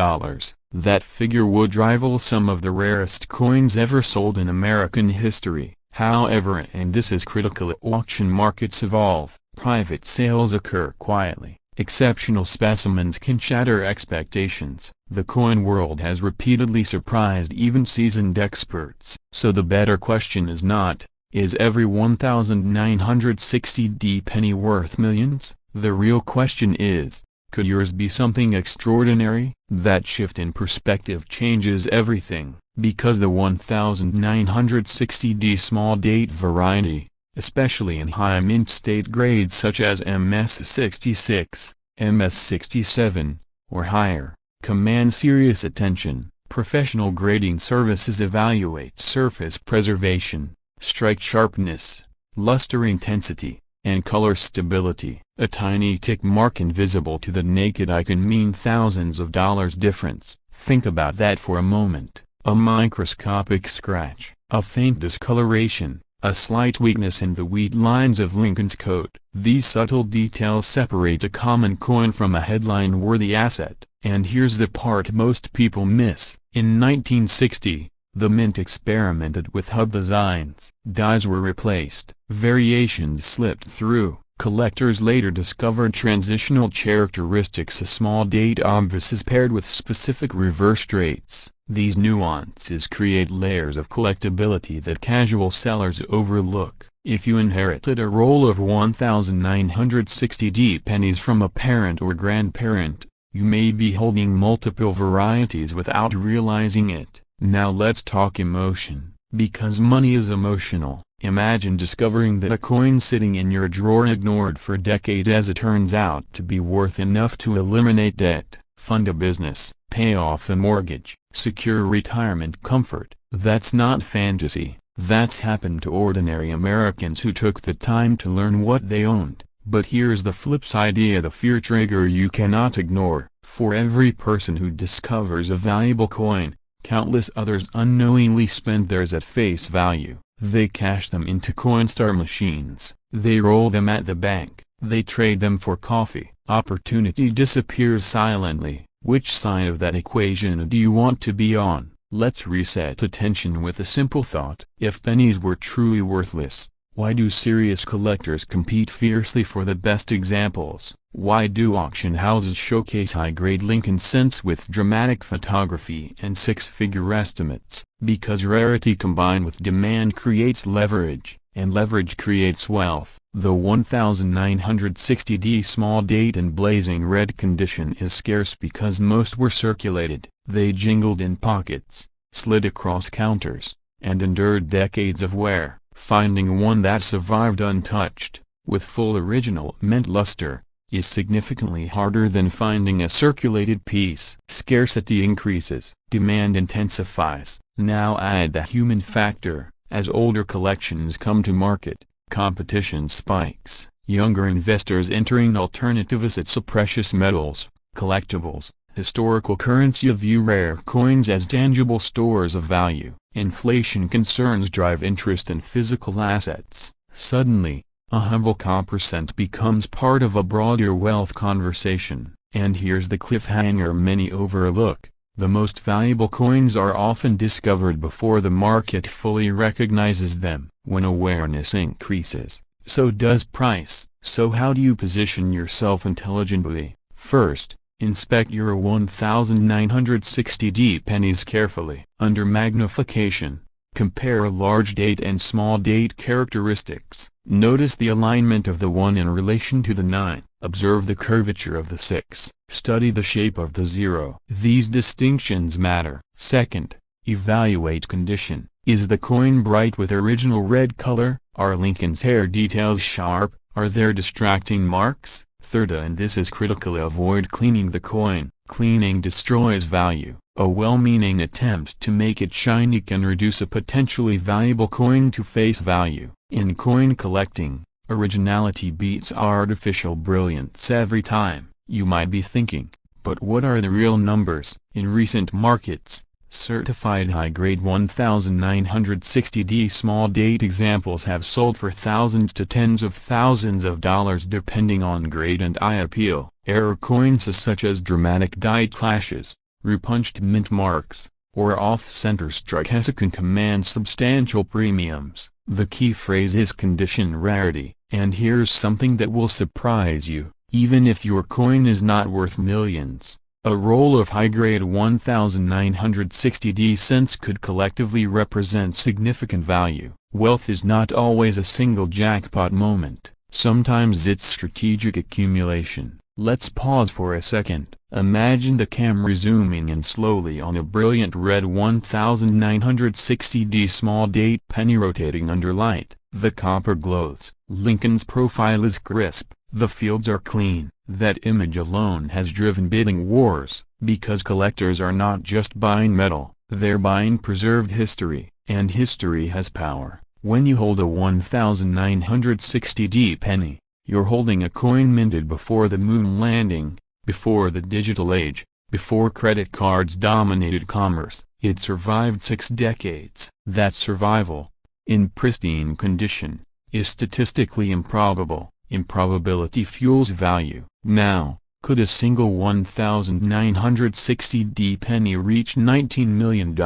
That figure would rival some of the rarest coins ever sold in American history. However, and this is critical, auction markets evolve, private sales occur quietly. Exceptional specimens can shatter expectations. The coin world has repeatedly surprised even seasoned experts. So the better question is not, is every 1960D penny worth millions? The real question is, could yours be something extraordinary? That shift in perspective changes everything, because the 1960D small date variety, especially in high mint state grades such as MS66, MS67, or higher, command serious attention. Professional grading services evaluate surface preservation, strike sharpness, luster intensity, and color stability. A tiny tick mark invisible to the naked eye can mean thousands of dollars difference. Think about that for a moment. A microscopic scratch, a faint discoloration, a slight weakness in the wheat lines of Lincoln's coat. These subtle details separate a common coin from a headline-worthy asset. And here's the part most people miss. In 1960, the mint experimented with hub designs. Dies were replaced, variations slipped through. Collectors later discovered transitional characteristics, a small date obverse paired with specific reverse traits. These nuances create layers of collectability that casual sellers overlook. If you inherited a roll of 1960D pennies from a parent or grandparent, you may be holding multiple varieties without realizing it. Now let's talk emotion, because money is emotional. Imagine discovering that a coin sitting in your drawer, ignored for decades, as it turns out to be worth enough to eliminate debt, fund a business, pay off a mortgage, secure retirement comfort. That's not fantasy. That's happened to ordinary Americans who took the time to learn what they owned. But here's the flip side, the fear trigger you cannot ignore. For every person who discovers a valuable coin, countless others unknowingly spend theirs at face value. They cash them into Coinstar machines, they roll them at the bank, they trade them for coffee. Opportunity disappears silently. Which side of that equation do you want to be on? Let's reset attention with a simple thought. If pennies were truly worthless, why do serious collectors compete fiercely for the best examples? Why do auction houses showcase high-grade Lincoln cents with dramatic photography and six-figure estimates? Because rarity combined with demand creates leverage, and leverage creates wealth. The 1960D small date in blazing red condition is scarce because most were circulated. They jingled in pockets, slid across counters, and endured decades of wear. Finding one that survived untouched, with full original mint luster, is significantly harder than finding a circulated piece. Scarcity increases, demand intensifies. Now add the human factor. As older collections come to market, competition spikes. Younger investors entering alternative assets, precious metals, collectibles, historical currency view rare coins as tangible stores of value. Inflation concerns drive interest in physical assets. Suddenly, a humble copper cent becomes part of a broader wealth conversation. And here's the cliffhanger many overlook. The most valuable coins are often discovered before the market fully recognizes them. When awareness increases, so does price. So how do you position yourself intelligently? First, inspect your 1960D pennies carefully. Under magnification, compare large date and small date characteristics. Notice the alignment of the 1 in relation to the 9. Observe the curvature of the 6. Study the shape of the 0. These distinctions matter. Second, evaluate condition. Is the coin bright with original red color? Are Lincoln's hair details sharp? Are there distracting marks? Third, and this is critical, avoid cleaning the coin. Cleaning destroys value. A well-meaning attempt to make it shiny can reduce a potentially valuable coin to face value. In coin collecting, originality beats artificial brilliance every time. You might be thinking, but what are the real numbers? In recent markets, certified high-grade 1960D small date examples have sold for thousands to tens of thousands of dollars depending on grade and eye appeal. Error coins such as dramatic die clashes, repunched mint marks, or off-center strike can command substantial premiums. The key phrase is condition rarity, and here's something that will surprise you. Even if your coin is not worth millions, a roll of high-grade 1960D cents could collectively represent significant value. Wealth is not always a single jackpot moment. Sometimes it's strategic accumulation. Let's pause for a second. Imagine the camera zooming in slowly on a brilliant red 1960D small date penny rotating under light. The copper glows. Lincoln's profile is crisp. The fields are clean. That image alone has driven bidding wars, because collectors are not just buying metal, they're buying preserved history, and history has power. When you hold a 1960D penny, you're holding a coin minted before the moon landing, before the digital age, before credit cards dominated commerce. It survived 6 decades. That survival, in pristine condition, is statistically improbable. Improbability fuels value. Now, could a single 1960D penny reach $19 million?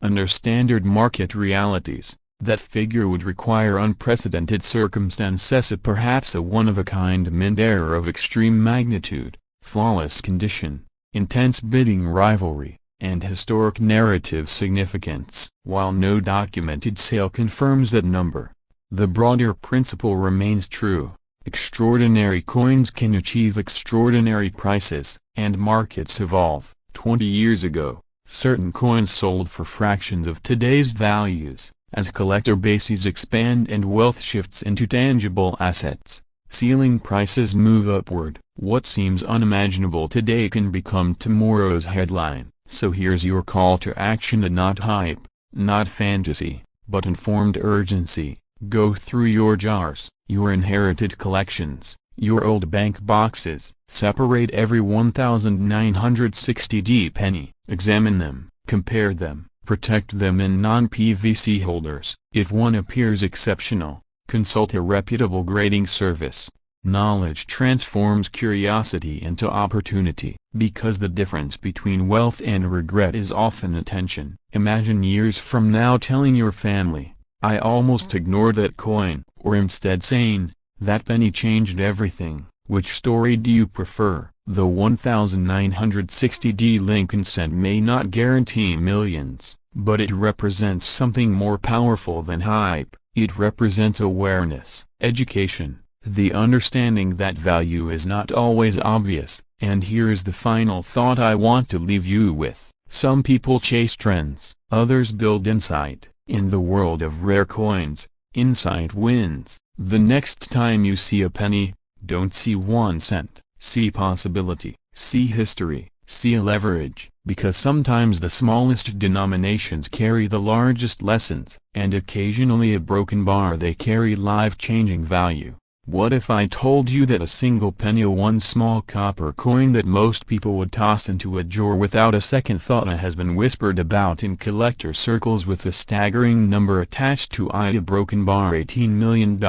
Under standard market realities, that figure would require unprecedented circumstances, perhaps a one-of-a-kind mint error of extreme magnitude, flawless condition, intense bidding rivalry, and historic narrative significance. While no documented sale confirms that number, the broader principle remains true. Extraordinary coins can achieve extraordinary prices, and markets evolve. 20 years ago, certain coins sold for fractions of today's values. As collector bases expand and wealth shifts into tangible assets, ceiling prices move upward. What seems unimaginable today can become tomorrow's headline. So here's your call to action, and not hype, not fantasy, but informed urgency. Go through your jars, your inherited collections, your old bank boxes. Separate every 1960D penny, examine them, compare them, protect them in non-PVC holders. If one appears exceptional, consult a reputable grading service. Knowledge transforms curiosity into opportunity. Because the difference between wealth and regret is often attention. Imagine years from now telling your family, "I almost ignored that coin," or instead saying, "That penny changed everything." Which story do you prefer? The 1960D Lincoln cent may not guarantee millions, but it represents something more powerful than hype. It represents awareness, education, the understanding that value is not always obvious. And here is the final thought I want to leave you with. Some people chase trends, others build insight. In the world of rare coins, insight wins. The next time you see a penny, don't see 1 cent, see possibility, see history, see leverage, because sometimes the smallest denominations carry the largest lessons, and occasionally a broken bar they carry life-changing value. What if I told you that a single penny, one small copper coin that most people would toss into a drawer without a second thought, has been whispered about in collector circles with a staggering number attached to it? A broken bar, $18 million,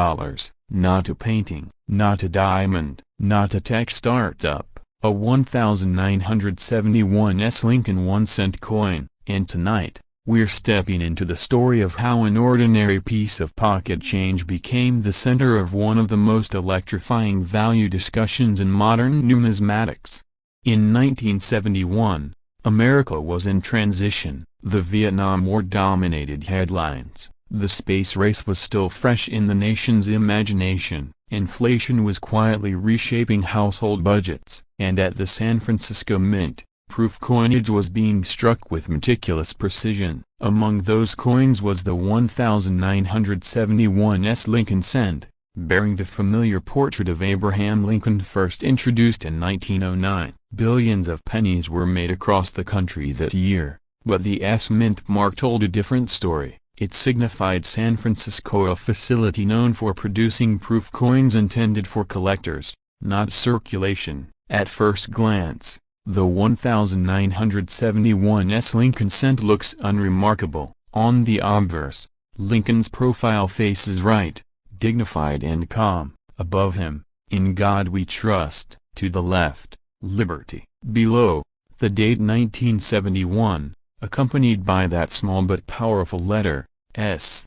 not a painting, not a diamond, not a tech startup, a 1971 Lincoln 1 cent coin. And tonight, we're stepping into the story of how an ordinary piece of pocket change became the center of one of the most electrifying value discussions in modern numismatics. In 1971, America was in transition. The Vietnam War dominated headlines. The space race was still fresh in the nation's imagination. Inflation was quietly reshaping household budgets. And at the San Francisco Mint, proof coinage was being struck with meticulous precision. Among those coins was the 1971 Lincoln cent, bearing the familiar portrait of Abraham Lincoln, first introduced in 1909. Billions of pennies were made across the country that year, but the mint mark told a different story. It signified San Francisco, a facility known for producing proof coins intended for collectors, not circulation. At first glance, the 1971 Lincoln cent looks unremarkable. On the obverse, Lincoln's profile faces right, dignified and calm. Above him, "In God We Trust." To the left, "Liberty." Below, the date 1971, accompanied by that small but powerful letter, S.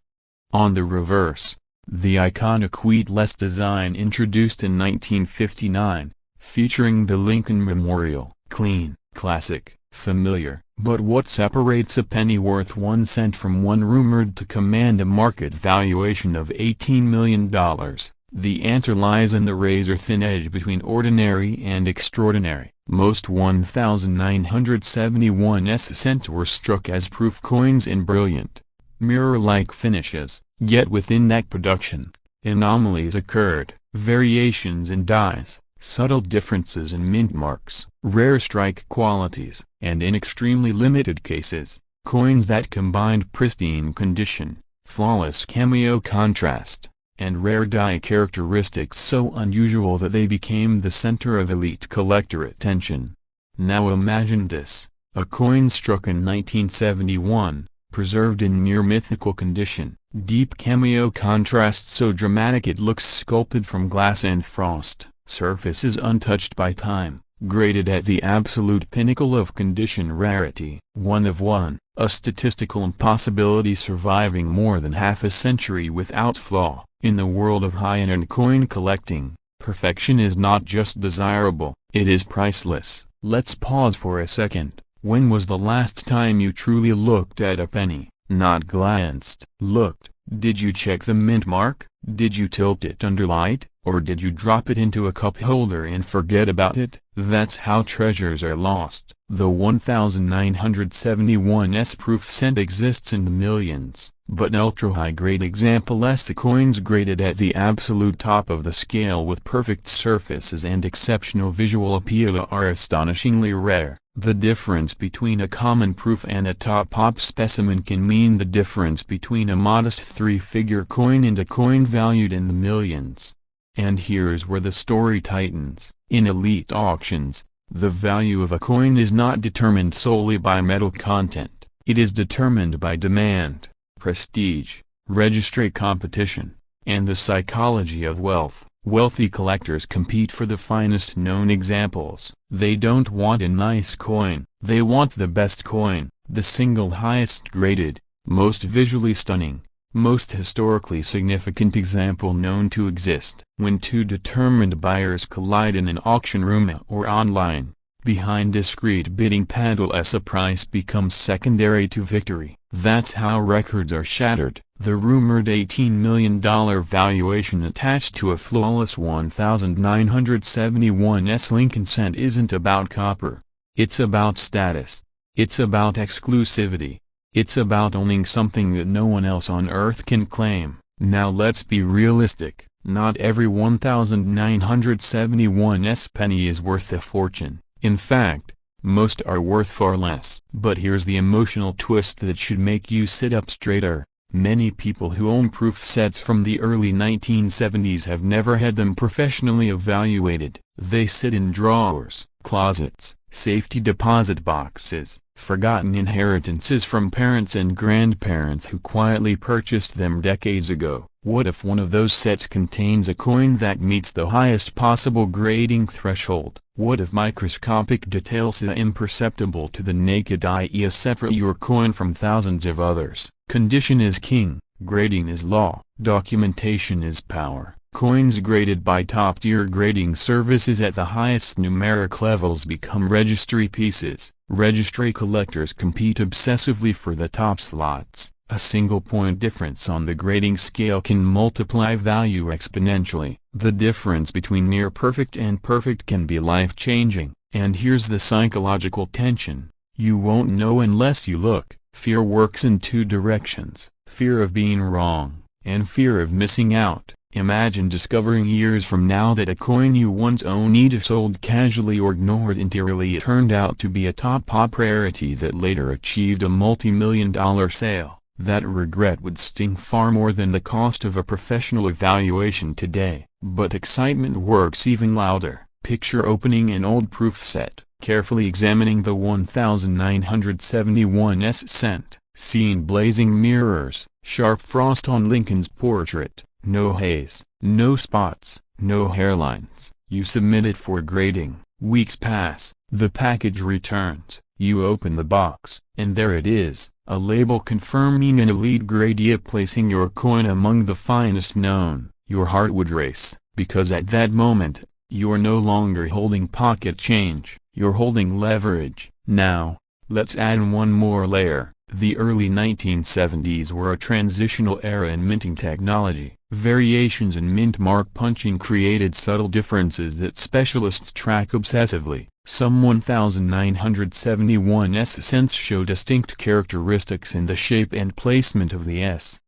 On the reverse, the iconic wheatless design introduced in 1959, featuring the Lincoln Memorial. Clean, classic, familiar. But what separates a penny worth 1 cent from one rumored to command a market valuation of $18 million? The answer lies in the razor-thin edge between ordinary and extraordinary. Most 1971 cents were struck as proof coins in brilliant, mirror-like finishes, yet within that production, anomalies occurred, variations in dyes, subtle differences in mint marks, rare strike qualities, and in extremely limited cases, coins that combined pristine condition, flawless cameo contrast, and rare die characteristics so unusual that they became the center of elite collector attention. Now imagine this, a coin struck in 1971, preserved in near mythical condition, deep cameo contrast so dramatic it looks sculpted from glass and frost. Surfaces untouched by time, graded at the absolute pinnacle of condition rarity. One of one, a statistical impossibility surviving more than half a century without flaw. In the world of high-end coin collecting, perfection is not just desirable, it is priceless. Let's pause for a second. When was the last time you truly looked at a penny? Not glanced. Looked. Did you check the mint mark? Did you tilt it under light? Or did you drop it into a cup holder and forget about it? That's how treasures are lost. The 1971 proof cent exists in the millions, but ultra-high-grade example the coins graded at the absolute top of the scale with perfect surfaces and exceptional visual appeal are astonishingly rare. The difference between a common proof and a top specimen can mean the difference between a modest 3-figure coin and a coin valued in the millions. And here's where the story tightens. In elite auctions, the value of a coin is not determined solely by metal content. It is determined by demand, prestige, registry competition, and the psychology of wealth. Wealthy collectors compete for the finest known examples. They don't want a nice coin. They want the best coin, the single highest graded, most visually stunning, most historically significant example known to exist. When two determined buyers collide in an auction room or online, behind discreet bidding paddles, a price becomes secondary to victory. That's how records are shattered. The rumored $18 million valuation attached to a flawless 1971's Lincoln cent isn't about copper. It's about status. It's about exclusivity. It's about owning something that no one else on earth can claim. Now let's be realistic. Not every 1971's penny is worth a fortune. In fact, most are worth far less. But here's the emotional twist that should make you sit up straighter. Many people who own proof sets from the early 1970s have never had them professionally evaluated. They sit in drawers, closets, safety deposit boxes, forgotten inheritances from parents and grandparents who quietly purchased them decades ago. What if one of those sets contains a coin that meets the highest possible grading threshold? What if microscopic details imperceptible to the naked eye separate your coin from thousands of others? Condition is king, grading is law, documentation is power. Coins graded by top-tier grading services at the highest numeric levels become registry pieces. Registry collectors compete obsessively for the top slots. A single point difference on the grading scale can multiply value exponentially. The difference between near perfect and perfect can be life-changing. And here's the psychological tension. You won't know unless you look. Fear works in two directions: fear of being wrong, and fear of missing out. Imagine discovering years from now that a coin you once owned, either sold casually or ignored entirely, turned out to be a top rarity that later achieved a multi-million-dollar sale. That regret would sting far more than the cost of a professional evaluation today. But excitement works even louder. Picture opening an old proof set, carefully examining the 1971's cent, seeing blazing mirrors, sharp frost on Lincoln's portrait, no haze, no spots, no hairlines. You submit it for grading. Weeks pass, the package returns, you open the box, and there it is, a label confirming an elite grade, placing your coin among the finest known. Your heart would race, because at that moment, you're no longer holding pocket change, you're holding leverage. Now, let's add one more layer. The early 1970s were a transitional era in minting technology. Variations in mint mark punching created subtle differences that specialists track obsessively. Some 1971's cents show distinct characteristics in the shape and placement of the S.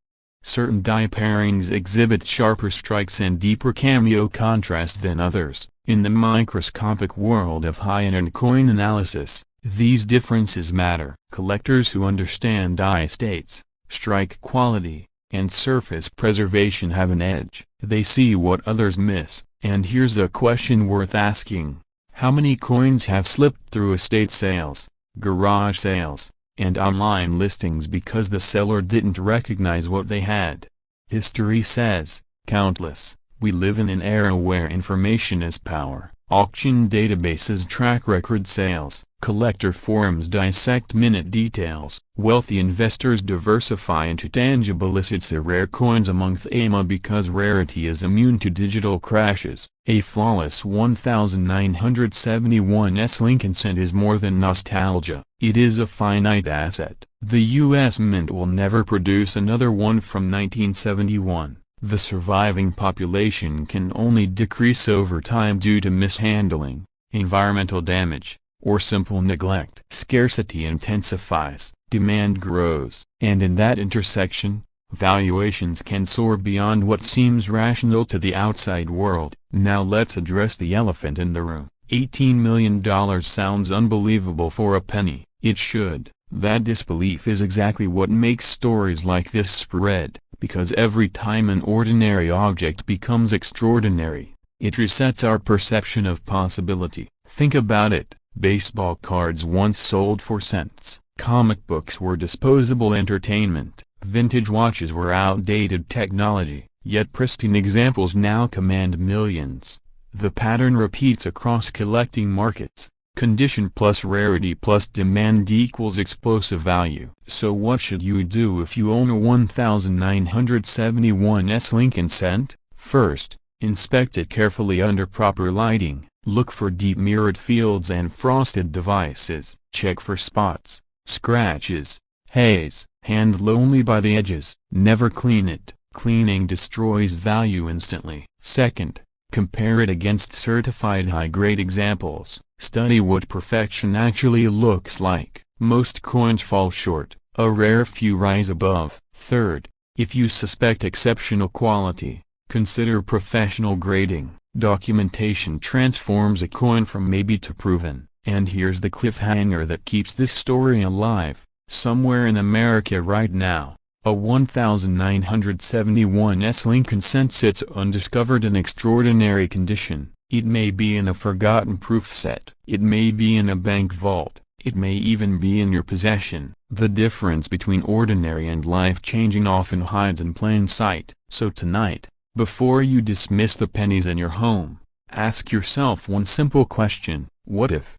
Certain die pairings exhibit sharper strikes and deeper cameo contrast than others. In the microscopic world of high-end coin analysis, these differences matter. Collectors who understand die states, strike quality, and surface preservation have an edge. They see what others miss. And here's a question worth asking. How many coins have slipped through estate sales, garage sales, and online listings because the seller didn't recognize what they had? History says, countless. We live in an era where information is power. Auction databases track record sales. Collector forums dissect minute details. Wealthy investors diversify into tangible assets, rare coins among them because rarity is immune to digital crashes. A flawless 1971's Lincoln cent is more than nostalgia. It is a finite asset. The U.S. Mint will never produce another one from 1971. The surviving population can only decrease over time due to mishandling, environmental damage, or simple neglect. Scarcity intensifies, demand grows, and in that intersection, valuations can soar beyond what seems rational to the outside world. Now let's address the elephant in the room. $18 million sounds unbelievable for a penny. It should. That disbelief is exactly what makes stories like this spread. because every time an ordinary object becomes extraordinary, it resets our perception of possibility. Think about it. Baseball cards once sold for cents. Comic books were disposable entertainment. Vintage watches were outdated technology, yet pristine examples now command millions. The pattern repeats across collecting markets. Condition plus rarity plus demand equals explosive value. So what should you do if you own a 1971 Lincoln Cent? First, inspect it carefully under proper lighting. Look for deep mirrored fields and frosted devices. Check for spots, scratches, haze. Handle only by the edges. Never clean it. Cleaning destroys value instantly. Second, compare it against certified high-grade examples. Study what perfection actually looks like. Most coins fall short, a rare few rise above. Third, if you suspect exceptional quality, consider professional grading. Documentation transforms a coin from maybe to proven. And here's the cliffhanger that keeps this story alive. Somewhere in America right now, a 1971 Lincoln Cent sits undiscovered in extraordinary condition. It may be in a forgotten proof set. It may be in a bank vault. It may even be in your possession. The difference between ordinary and life-changing often hides in plain sight. So tonight, before you dismiss the pennies in your home, ask yourself one simple question. What if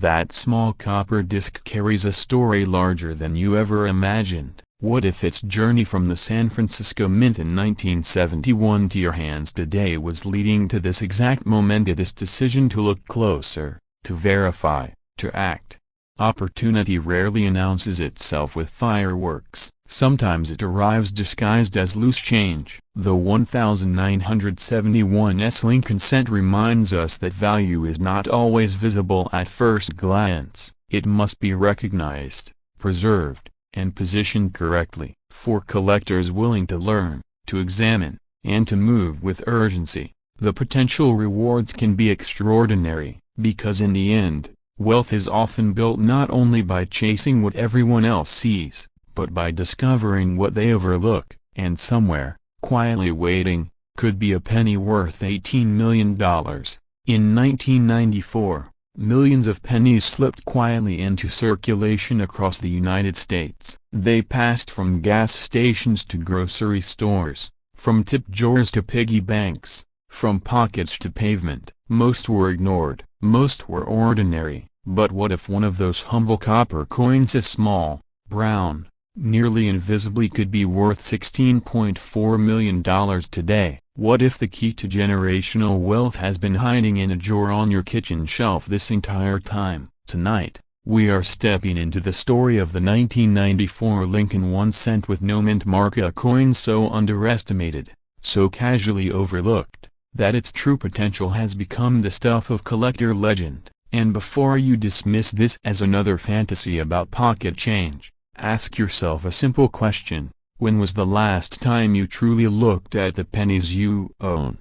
that small copper disc carries a story larger than you ever imagined? What if its journey from the San Francisco Mint in 1971 to your hands today was leading to this exact momentous decision to look closer, to verify, to act? Opportunity rarely announces itself with fireworks. Sometimes it arrives disguised as loose change. The 1971 Lincoln Cent reminds us that value is not always visible at first glance. It must be recognized, preserved, and positioned correctly. For collectors willing to learn, to examine, and to move with urgency, the potential rewards can be extraordinary, because in the end, wealth is often built not only by chasing what everyone else sees, but by discovering what they overlook. And somewhere, quietly waiting, could be a penny worth $18 million. In 1994, millions of pennies slipped quietly into circulation across the United States. They passed from gas stations to grocery stores, from tip jars to piggy banks, from pockets to pavement. Most were ignored, most were ordinary. But what if one of those humble copper coins, a small, brown, nearly invisibly, could be worth $16.4 million today? What if the key to generational wealth has been hiding in a drawer on your kitchen shelf this entire time? Tonight, we are stepping into the story of the 1994 Lincoln 1 cent with no mint mark, a coin so underestimated, so casually overlooked, that its true potential has become the stuff of collector legend. And before you dismiss this as another fantasy about pocket change, ask yourself a simple question. When was the last time you truly looked at the pennies you own?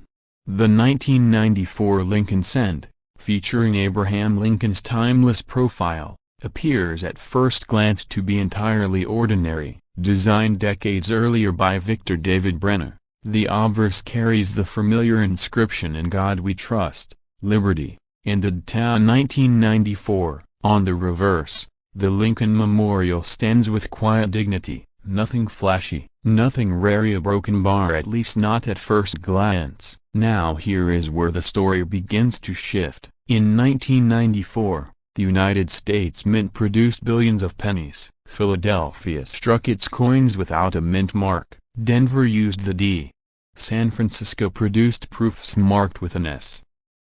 The 1994 Lincoln Cent, featuring Abraham Lincoln's timeless profile, appears at first glance to be entirely ordinary. Designed decades earlier by Victor David Brenner, the obverse carries the familiar inscription "In God We Trust, Liberty, and the Town 1994. On the reverse, the Lincoln Memorial stands with quiet dignity. Nothing flashy, nothing rare, a broken bar, at least not at first glance. Now here is where the story begins to shift. In 1994, the United States Mint produced billions of pennies. Philadelphia struck its coins without a mint mark. Denver used the D. San Francisco produced proofs marked with an S.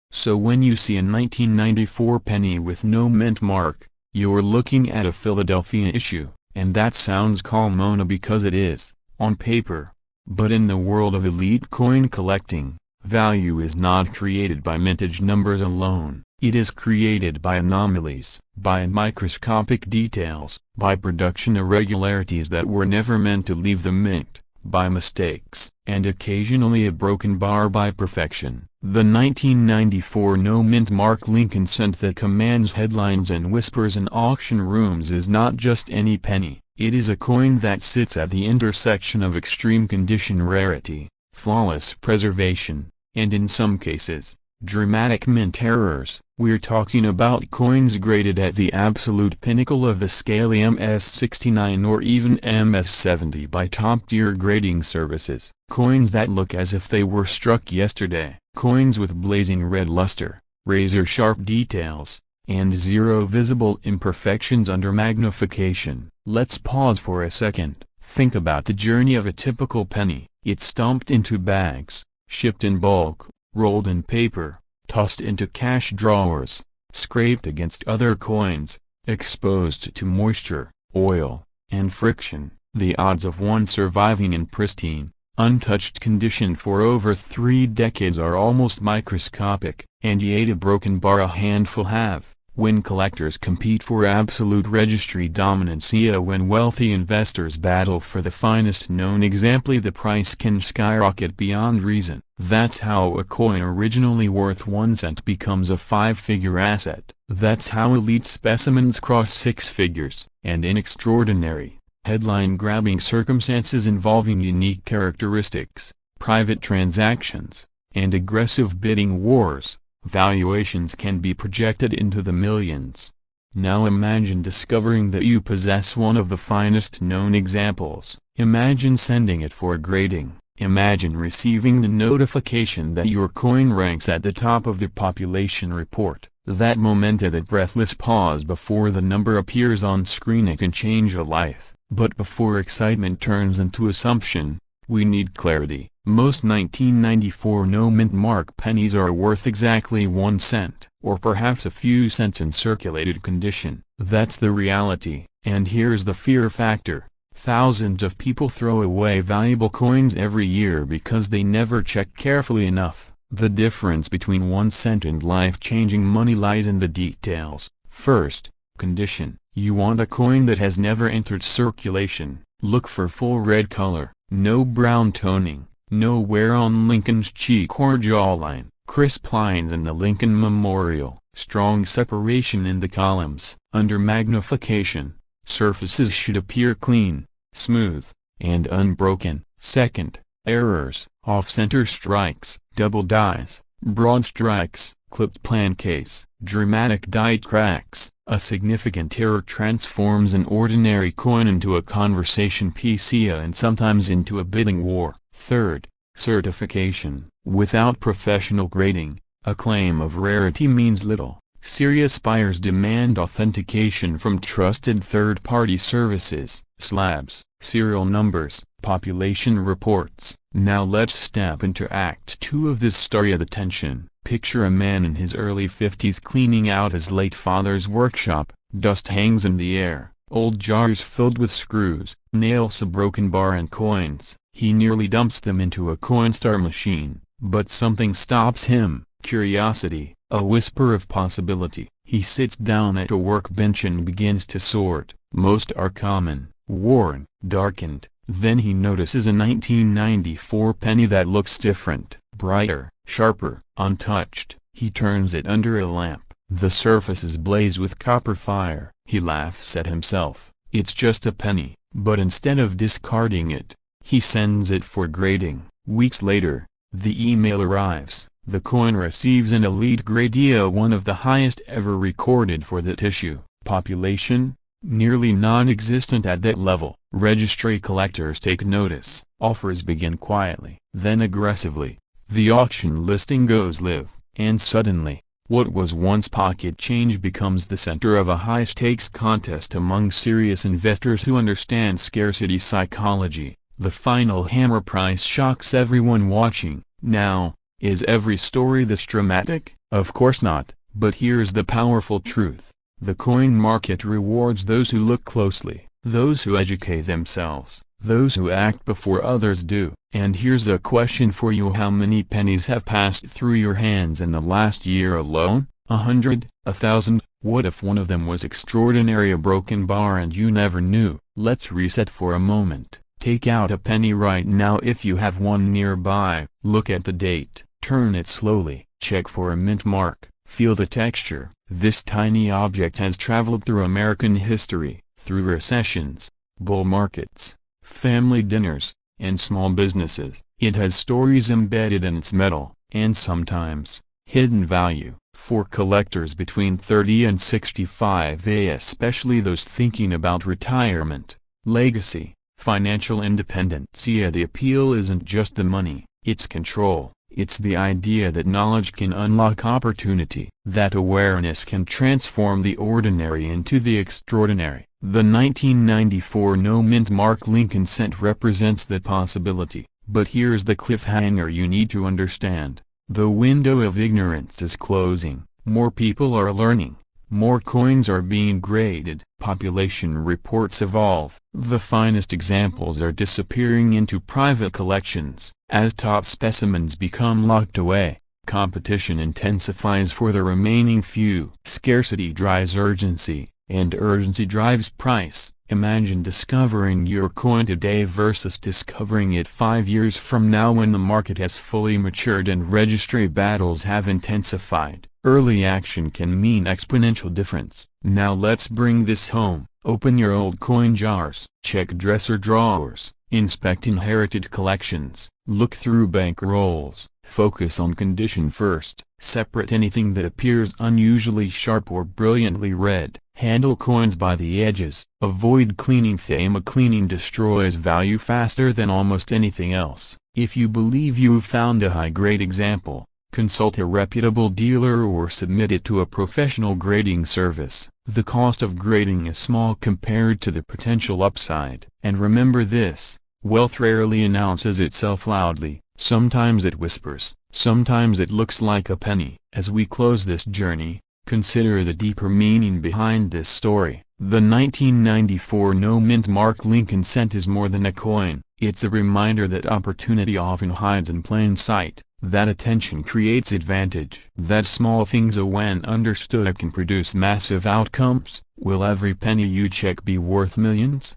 So when you see a 1994 penny with no mint mark, you're looking at a Philadelphia issue. And that sounds calm because it is, on paper. But in the world of elite coin collecting, value is not created by mintage numbers alone. It is created by anomalies, by microscopic details, by production irregularities that were never meant to leave the mint, by mistakes, and occasionally a broken bar by perfection. The 1994 no mint mark Lincoln Cent that commands headlines and whispers in auction rooms is not just any penny. It is a coin that sits at the intersection of extreme condition rarity, flawless preservation, and in some cases, dramatic mint errors. We're talking about coins graded at the absolute pinnacle of the scale, MS69 or even MS70 by top-tier grading services. Coins that look as if they were struck yesterday. Coins with blazing red luster, razor-sharp details, and zero visible imperfections under magnification. Let's pause for a second. Think about the journey of a typical penny. It's stumped into bags, shipped in bulk, rolled in paper, tossed into cash drawers, scraped against other coins, exposed to moisture, oil, and friction. The odds of one surviving in pristine, untouched condition for over 3 decades are almost microscopic, and yet a broken bar a handful have. When collectors compete for absolute registry dominance, when wealthy investors battle for the finest known exemplary, the price can skyrocket beyond reason. That's how a coin originally worth 1 cent becomes a 5-figure asset. That's how elite specimens cross 6 figures. And in extraordinary, headline-grabbing circumstances involving unique characteristics, private transactions, and aggressive bidding wars, valuations can be projected into the millions. Now imagine discovering that you possess one of the finest known examples. Imagine sending it for grading. Imagine receiving the notification that your coin ranks at the top of the population report. That moment, that breathless pause before the number appears on screen, it can change a life. But before excitement turns into assumption, we need clarity. Most 1994 no-mint mark pennies are worth exactly 1 cent, or perhaps a few cents in circulated condition. That's the reality. And here's the fear factor. Thousands of people throw away valuable coins every year because they never check carefully enough. The difference between 1 cent and life-changing money lies in the details. First, condition. You want a coin that has never entered circulation. Look for full red color, no brown toning, no wear on Lincoln's cheek or jawline, crisp lines in the Lincoln Memorial, strong separation in the columns. Under magnification, surfaces should appear clean, smooth, and unbroken. Second, errors, off-center strikes, double dies, broad strikes, clipped plan case, dramatic die cracks. A significant error transforms an ordinary coin into a conversation piece and sometimes into a bidding war. Third, certification. Without professional grading, a claim of rarity means little. Serious buyers demand authentication from trusted third-party services, slabs, serial numbers, population reports. Now let's step into Act 2 of this story of attention. Picture a man in his early 50s cleaning out his late father's workshop. Dust hangs in the air, old jars filled with screws, nails, a broken bar, and coins. He nearly dumps them into a Coinstar machine, but something stops him. Curiosity, a whisper of possibility. He sits down at a workbench and begins to sort. Most are common, worn, darkened. Then he notices a 1994 penny that looks different, brighter, sharper, untouched. He turns it under a lamp. The surfaces blaze with copper fire. He laughs at himself. It's just a penny. But instead of discarding it, he sends it for grading. Weeks later, the email arrives. The coin receives an elite grade, one of the highest ever recorded for that issue. Population? Nearly non-existent at that level. Registry collectors take notice. Offers begin quietly, then aggressively. The auction listing goes live, and suddenly, what was once pocket change becomes the center of a high-stakes contest among serious investors who understand scarcity psychology. The final hammer price shocks everyone watching. Now, is every story this dramatic? Of course not, but here's the powerful truth. The coin market rewards those who look closely, those who educate themselves, those who act before others do. And here's a question for you: how many pennies have passed through your hands in the last year alone? 100? 1,000? What if one of them was extraordinary, a broken bar, and you never knew? Let's reset for a moment. Take out a penny right now if you have one nearby. Look at the date, turn it slowly, check for a mint mark, feel the texture. This tiny object has traveled through American history, through recessions, bull markets, family dinners, and small businesses. It has stories embedded in its metal, and sometimes, hidden value. For collectors between 30 and 65, especially those thinking about retirement, legacy, financial independence. Yeah, the appeal isn't just the money, it's control. It's the idea that knowledge can unlock opportunity, that awareness can transform the ordinary into the extraordinary. The 1994 no mint mark Lincoln cent represents that possibility. But here's the cliffhanger you need to understand. The window of ignorance is closing. More people are learning. More coins are being graded. Population reports evolve. The finest examples are disappearing into private collections. As top specimens become locked away, competition intensifies for the remaining few. Scarcity drives urgency, and urgency drives price. Imagine discovering your coin today versus discovering it 5 years from now when the market has fully matured and registry battles have intensified. Early action can mean exponential difference. Now let's bring this home. Open your old coin jars. Check dresser drawers. Inspect inherited collections. Look through bank rolls. Focus on condition first. Separate anything that appears unusually sharp or brilliantly red. Handle coins by the edges. Avoid cleaning them. Cleaning destroys value faster than almost anything else. If you believe you've found a high-grade example, consult a reputable dealer or submit it to a professional grading service. The cost of grading is small compared to the potential upside. And remember this, wealth rarely announces itself loudly. Sometimes it whispers, sometimes it looks like a penny. As we close this journey, consider the deeper meaning behind this story. The 1994 no mint mark Lincoln cent is more than a coin. It's a reminder that opportunity often hides in plain sight, that attention creates advantage, that small things when understood can produce massive outcomes. Will every penny you check be worth millions?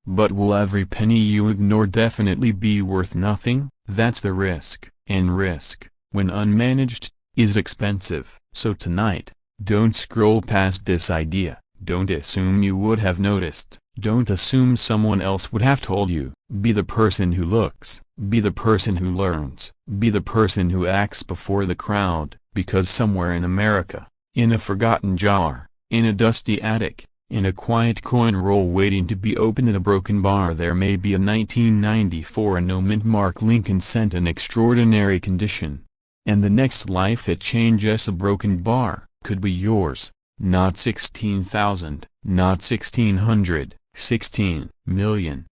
But will every penny you ignore definitely be worth nothing? That's the risk. And risk, when unmanaged, is expensive. So tonight, don't scroll past this idea. Don't assume you would have noticed. Don't assume someone else would have told you. Be the person who looks. Be the person who learns. Be the person who acts before the crowd. Because somewhere in America, in a forgotten jar, in a dusty attic, in a quiet coin roll waiting to be opened in a broken bar, there may be a 1994 no mint mark Lincoln cent in extraordinary condition. And the next life it changes, a broken bar, could be yours. Not $16,000, not $1,600, $16 million.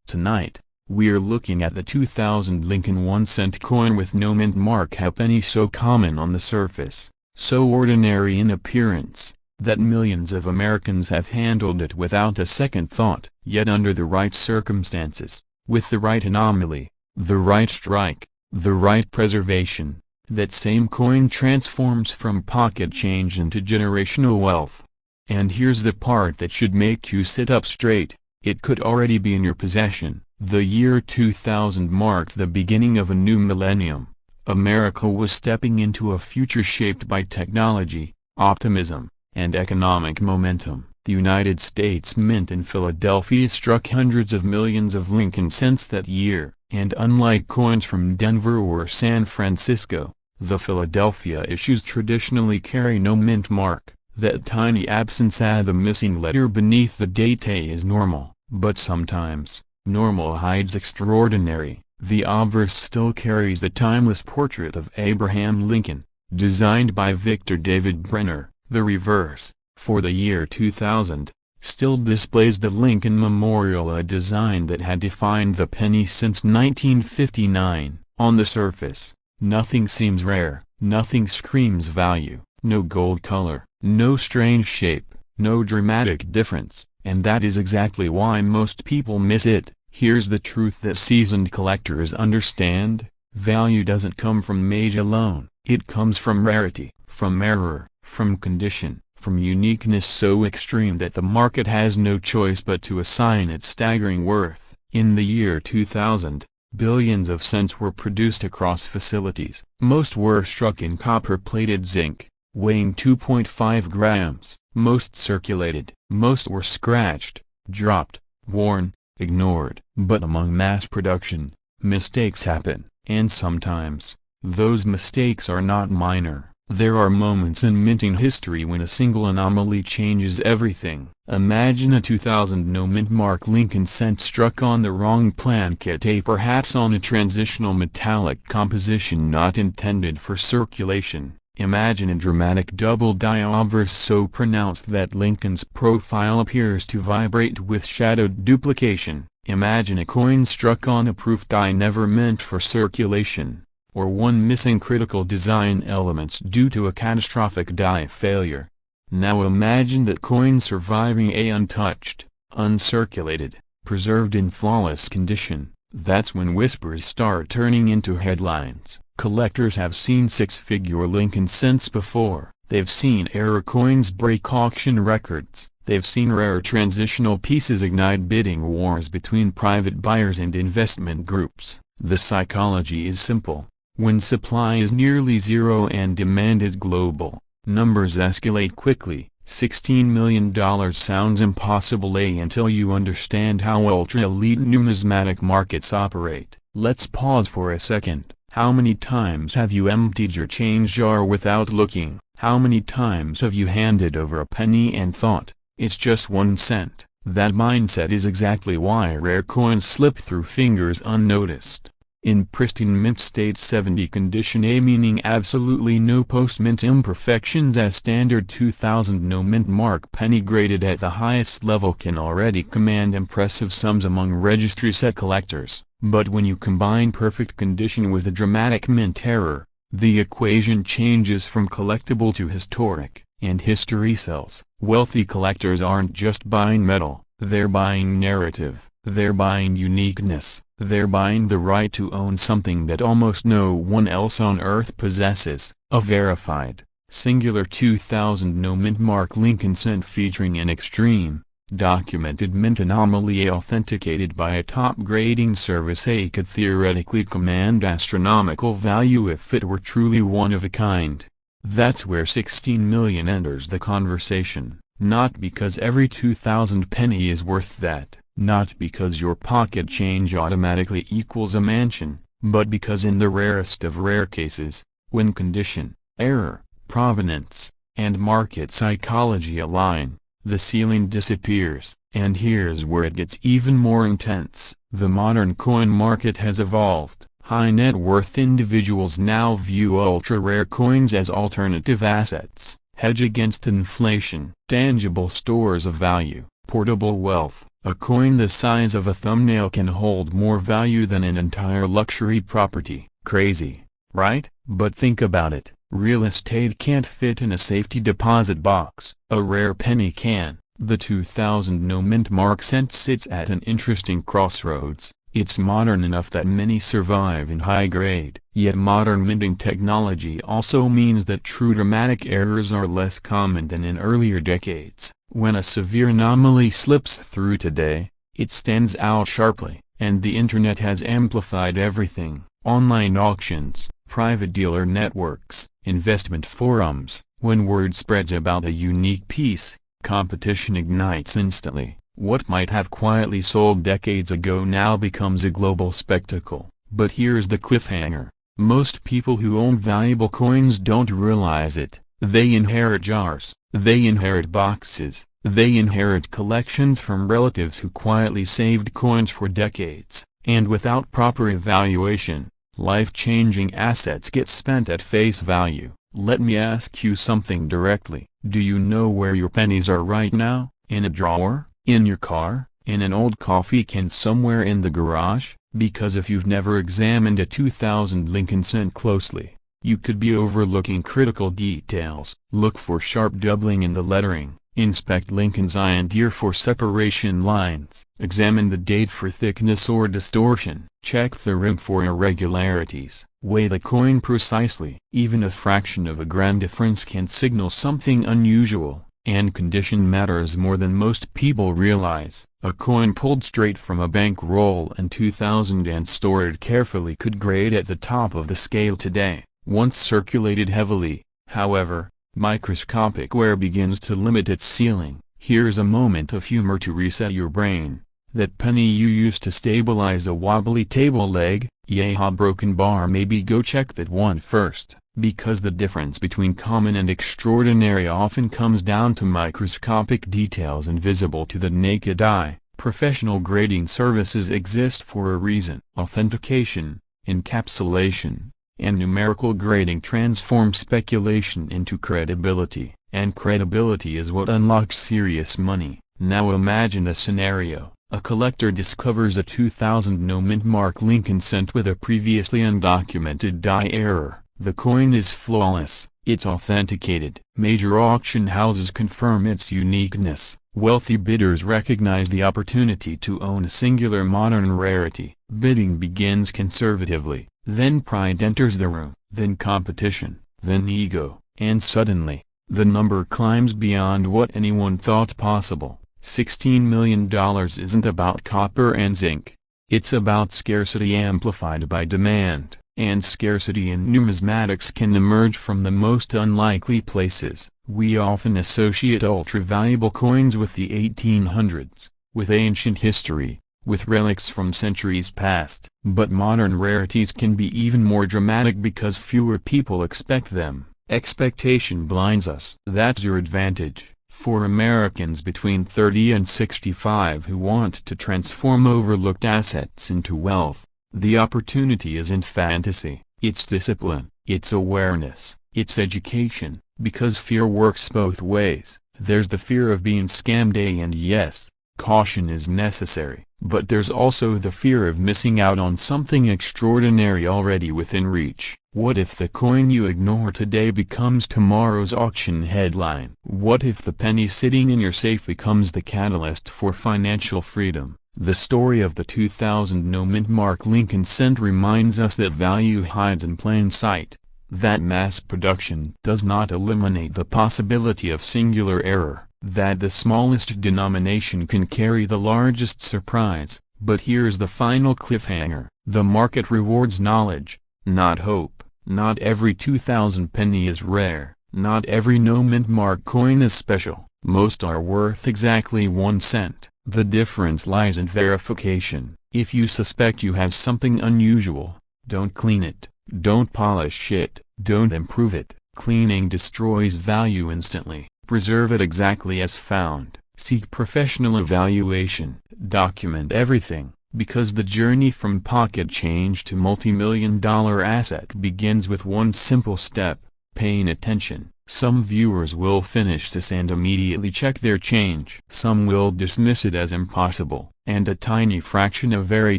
Tonight, we're looking at the 2000 Lincoln 1-cent coin with no mint mark, a penny so common on the surface, so ordinary in appearance, that millions of Americans have handled it without a second thought. Yet under the right circumstances, with the right anomaly, the right strike, the right preservation, that same coin transforms from pocket change into generational wealth. And here's the part that should make you sit up straight, it could already be in your possession. The year 2000 marked the beginning of a new millennium. America was stepping into a future shaped by technology, optimism, and economic momentum. The United States Mint in Philadelphia struck hundreds of millions of Lincoln cents that year, and unlike coins from Denver or San Francisco, the Philadelphia issues traditionally carry no mint mark. That tiny absence of the missing letter beneath the date is normal, but sometimes, normal hides extraordinary. The obverse still carries the timeless portrait of Abraham Lincoln, designed by Victor David Brenner. The reverse, for the year 2000, still displays the Lincoln Memorial, a design that had defined the penny since 1959. On the surface, nothing seems rare, nothing screams value, no gold color, no strange shape, no dramatic difference, and that is exactly why most people miss it. Here's the truth that seasoned collectors understand: value doesn't come from age alone, it comes from rarity, from error, from condition, from uniqueness so extreme that the market has no choice but to assign it staggering worth. In the year 2000, billions of cents were produced across facilities. Most were struck in copper-plated zinc, weighing 2.5 grams. Most circulated. Most were scratched, dropped, worn, ignored. But among mass production, mistakes happen, and sometimes, those mistakes are not minor. There are moments in minting history when a single anomaly changes everything. Imagine a 2000 no-mint mark Lincoln cent struck on the wrong planchet, perhaps on a transitional metallic composition not intended for circulation. Imagine a dramatic double die obverse so pronounced that Lincoln's profile appears to vibrate with shadowed duplication. Imagine a coin struck on a proof die never meant for circulation, or one missing critical design elements due to a catastrophic die failure. Now imagine that coin surviving a untouched, uncirculated, preserved in flawless condition. That's when whispers start turning into headlines. Collectors have seen six-figure Lincoln cents before. They've seen error coins break auction records. They've seen rare transitional pieces ignite bidding wars between private buyers and investment groups. The psychology is simple. When supply is nearly zero and demand is global, numbers escalate quickly. $16 million sounds impossible until you understand how ultra-elite numismatic markets operate. Let's pause for a second. How many times have you emptied your change jar without looking? How many times have you handed over a penny and thought, it's just 1 cent? That mindset is exactly why rare coins slip through fingers unnoticed. In pristine mint state 70 condition A, meaning absolutely no post-mint imperfections, as standard 2000 no-mint mark penny graded at the highest level can already command impressive sums among registry set collectors. But when you combine perfect condition with a dramatic mint error, the equation changes from collectible to historic, and history sells. Wealthy collectors aren't just buying metal, they're buying narrative, they're buying uniqueness. They're buying the right to own something that almost no one else on earth possesses, a verified, singular 2000 no-mint mark Lincoln cent featuring an extreme, documented mint anomaly authenticated by a top grading service. Could theoretically command astronomical value if it were truly one of a kind. That's where 16 million enters the conversation, not because every 2000 penny is worth that. Not because your pocket change automatically equals a mansion, but because in the rarest of rare cases, when condition, error, provenance, and market psychology align, the ceiling disappears. And here's where it gets even more intense. The modern coin market has evolved. High net worth individuals now view ultra-rare coins as alternative assets, hedge against inflation, tangible stores of value, portable wealth. A coin the size of a thumbnail can hold more value than an entire luxury property. Crazy, right? But think about it. Real estate can't fit in a safety deposit box. A rare penny can. The 2000 no-mint mark cent sits at an interesting crossroads. It's modern enough that many survive in high grade. Yet modern minting technology also means that true dramatic errors are less common than in earlier decades. When a severe anomaly slips through today, it stands out sharply, and the internet has amplified everything. Online auctions, private dealer networks, investment forums. When word spreads about a unique piece, competition ignites instantly. What might have quietly sold decades ago now becomes a global spectacle. But here's the cliffhanger. Most people who own valuable coins don't realize it. They inherit jars, they inherit boxes, they inherit collections from relatives who quietly saved coins for decades. And without proper evaluation, life-changing assets get spent at face value. Let me ask you something directly. Do you know where your pennies are right now? In a drawer? In your car? In an old coffee can somewhere in the garage? Because if you've never examined a 2000 Lincoln cent closely, you could be overlooking critical details. Look for sharp doubling in the lettering. Inspect Lincoln's eye and ear for separation lines. Examine the date for thickness or distortion. Check the rim for irregularities. Weigh the coin precisely. Even a fraction of a gram difference can signal something unusual. And condition matters more than most people realize. A coin pulled straight from a bank roll in 2000 and stored carefully could grade at the top of the scale today. Once circulated heavily, however, microscopic wear begins to limit its ceiling. Here's a moment of humor to reset your brain. That penny you used to stabilize a wobbly table leg, yaha broken bar, maybe go check that one first, because the difference between common and extraordinary often comes down to microscopic details invisible to the naked eye. Professional grading services exist for a reason. Authentication, encapsulation, and numerical grading transform speculation into credibility, and credibility is what unlocks serious money. Now imagine the scenario. A collector discovers a 2000 no mint mark Lincoln cent with a previously undocumented die error. The coin is flawless, it's authenticated. Major auction houses confirm its uniqueness. Wealthy bidders recognize the opportunity to own a singular modern rarity. Bidding begins conservatively, then pride enters the room, then competition, then ego, and suddenly, the number climbs beyond what anyone thought possible. $16 million isn't about copper and zinc. It's about scarcity amplified by demand, and scarcity in numismatics can emerge from the most unlikely places. We often associate ultra-valuable coins with the 1800s, with ancient history, with relics from centuries past. But modern rarities can be even more dramatic because fewer people expect them. Expectation blinds us. That's your advantage. For Americans between 30 and 65 who want to transform overlooked assets into wealth, the opportunity isn't fantasy, it's discipline, it's awareness, it's education, because fear works both ways. There's the fear of being scammed, and yes, caution is necessary, but there's also the fear of missing out on something extraordinary already within reach. What if the coin you ignore today becomes tomorrow's auction headline? What if the penny sitting in your safe becomes the catalyst for financial freedom? The story of the 2000 no mint mark Lincoln cent reminds us that value hides in plain sight, that mass production does not eliminate the possibility of singular error, that the smallest denomination can carry the largest surprise. But here's the final cliffhanger: the market rewards knowledge, not hope. Not every 2000 penny is rare, not every no mint mark coin is special. Most are worth exactly 1 cent. The difference lies in verification. If you suspect you have something unusual, don't clean it, don't polish it, don't improve it. Cleaning destroys value instantly. Preserve it exactly as found. Seek professional evaluation. Document everything, because the journey from pocket change to multi-million-dollar asset begins with one simple step: paying attention. Some viewers will finish this and immediately check their change. Some will dismiss it as impossible, and a tiny fraction, a very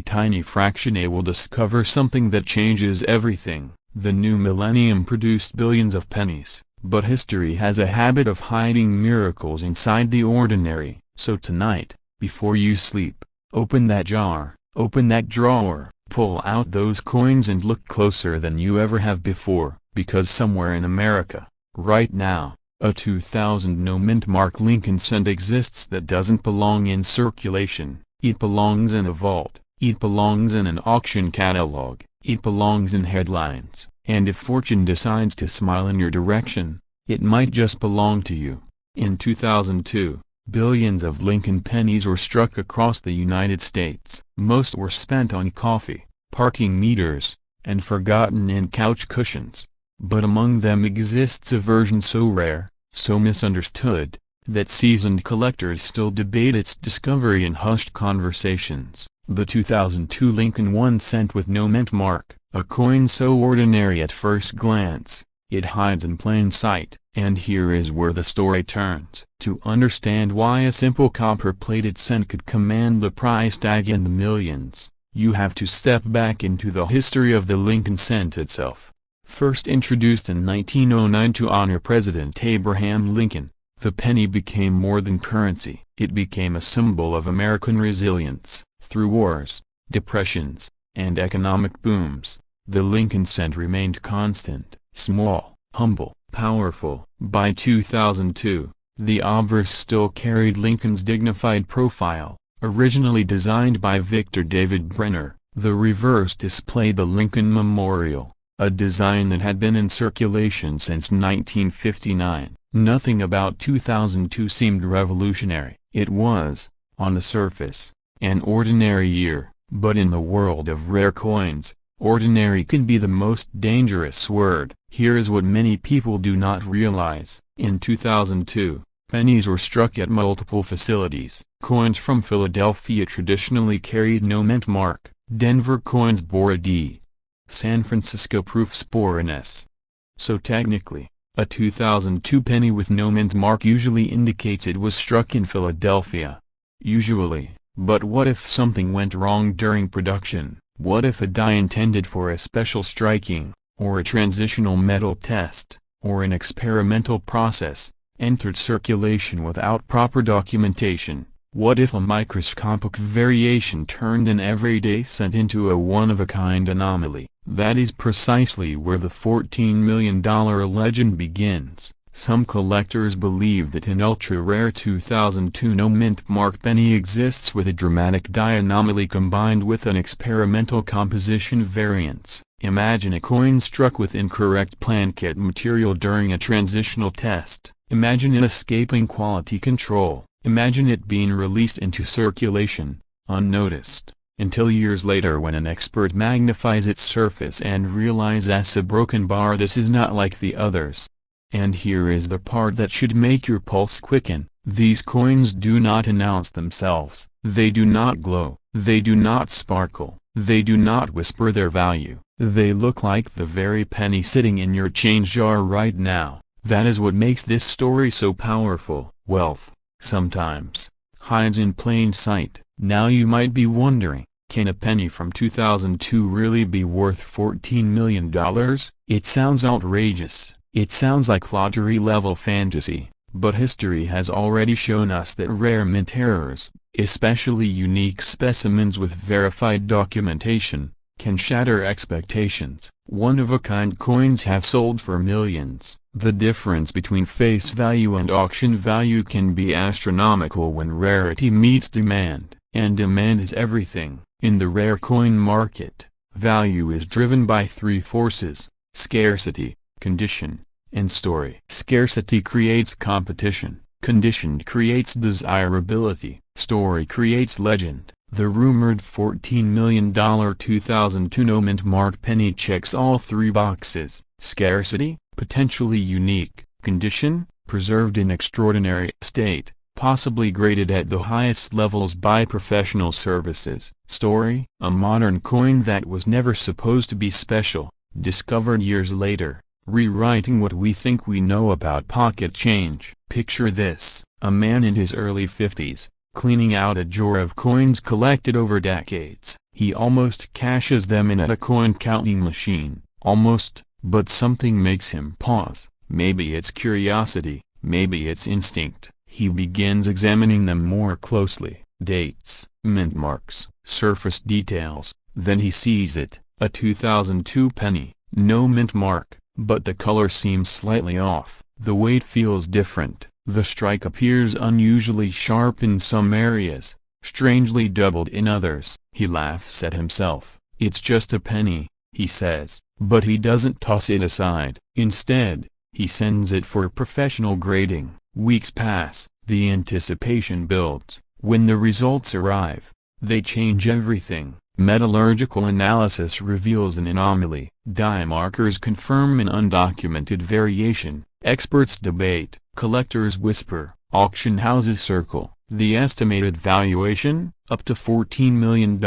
tiny fraction, will discover something that changes everything. The new millennium produced billions of pennies, but history has a habit of hiding miracles inside the ordinary. So tonight, before you sleep, open that jar, open that drawer, pull out those coins and look closer than you ever have before, because somewhere in America, right now, a 2000 no mint mark Lincoln cent exists that doesn't belong in circulation. It belongs in a vault, it belongs in an auction catalog, it belongs in headlines, and if fortune decides to smile in your direction, it might just belong to you. In 2002, billions of Lincoln pennies were struck across the United States. Most were spent on coffee, parking meters, and forgotten in couch cushions. But among them exists a version so rare, so misunderstood, that seasoned collectors still debate its discovery in hushed conversations. The 2002 Lincoln 1 cent with no mint mark, a coin so ordinary at first glance, it hides in plain sight. And here is where the story turns. To understand why a simple copper-plated cent could command the price tag in the millions, you have to step back into the history of the Lincoln cent itself. First introduced in 1909 to honor President Abraham Lincoln, the penny became more than currency. It became a symbol of American resilience. Through wars, depressions, and economic booms, the Lincoln cent remained constant, small, humble, powerful. By 2002, the obverse still carried Lincoln's dignified profile, originally designed by Victor David Brenner. The reverse displayed the Lincoln Memorial, a design that had been in circulation since 1959. Nothing about 2002 seemed revolutionary. It was, on the surface, An ordinary year, but in the world of rare coins, ordinary can be the most dangerous word. Here is what many people do not realize. In 2002, pennies were struck at multiple facilities. Coins from Philadelphia traditionally carried no mint mark. Denver coins bore a D. San Francisco proof spore an S. So technically, a 2002 penny with no mint mark usually indicates it was struck in Philadelphia. Usually, but what if something went wrong during production? What if a die intended for a special striking, or a transitional metal test, or an experimental process, entered circulation without proper documentation? What if a microscopic variation turned an everyday cent into a one-of-a-kind anomaly? That is precisely where the $14 million legend begins. Some collectors believe that an ultra-rare 2002 no-mint mark penny exists with a dramatic die anomaly combined with an experimental composition variance. Imagine a coin struck with incorrect planchet material during a transitional test. Imagine it escaping quality control. Imagine it being released into circulation, unnoticed, until years later when an expert magnifies its surface and realizes a broken bar. This is not like the others. And here is the part that should make your pulse quicken. These coins do not announce themselves. They do not glow. They do not sparkle. They do not whisper their value. They look like the very penny sitting in your change jar right now. That is what makes this story so powerful. Wealth, sometimes, hides in plain sight. Now you might be wondering, can a penny from 2002 really be worth $14 million? It sounds outrageous. It sounds like lottery-level fantasy, but history has already shown us that rare mint errors, especially unique specimens with verified documentation, can shatter expectations. One-of-a-kind coins have sold for millions. The difference between face value and auction value can be astronomical when rarity meets demand, and demand is everything. In the rare coin market, value is driven by three forces: scarcity, condition, and story. Scarcity creates competition. Condition creates desirability. Story creates legend. The rumored $14 million 2002 no-mint mark penny checks all three boxes. Scarcity, potentially unique. Condition, preserved in extraordinary state, possibly graded at the highest levels by professional services. Story, a modern coin that was never supposed to be special, discovered years later, rewriting what we think we know about pocket change. Picture this: a man in his early 50s, cleaning out a drawer of coins collected over decades. He almost cashes them in at a coin counting machine. Almost, but something makes him pause. Maybe it's curiosity, maybe it's instinct. He begins examining them more closely. Dates, mint marks, surface details. Then he sees it, a 2002 penny, no mint mark. But the color seems slightly off. The weight feels different. The strike appears unusually sharp in some areas, strangely doubled in others. He laughs at himself. It's just a penny, he says. But he doesn't toss it aside. Instead, he sends it for professional grading. Weeks pass. The anticipation builds. When the results arrive, they change everything. Metallurgical analysis reveals an anomaly. Die markers confirm an undocumented variation. Experts debate. Collectors whisper. Auction houses circle. The estimated valuation? Up to $14 million.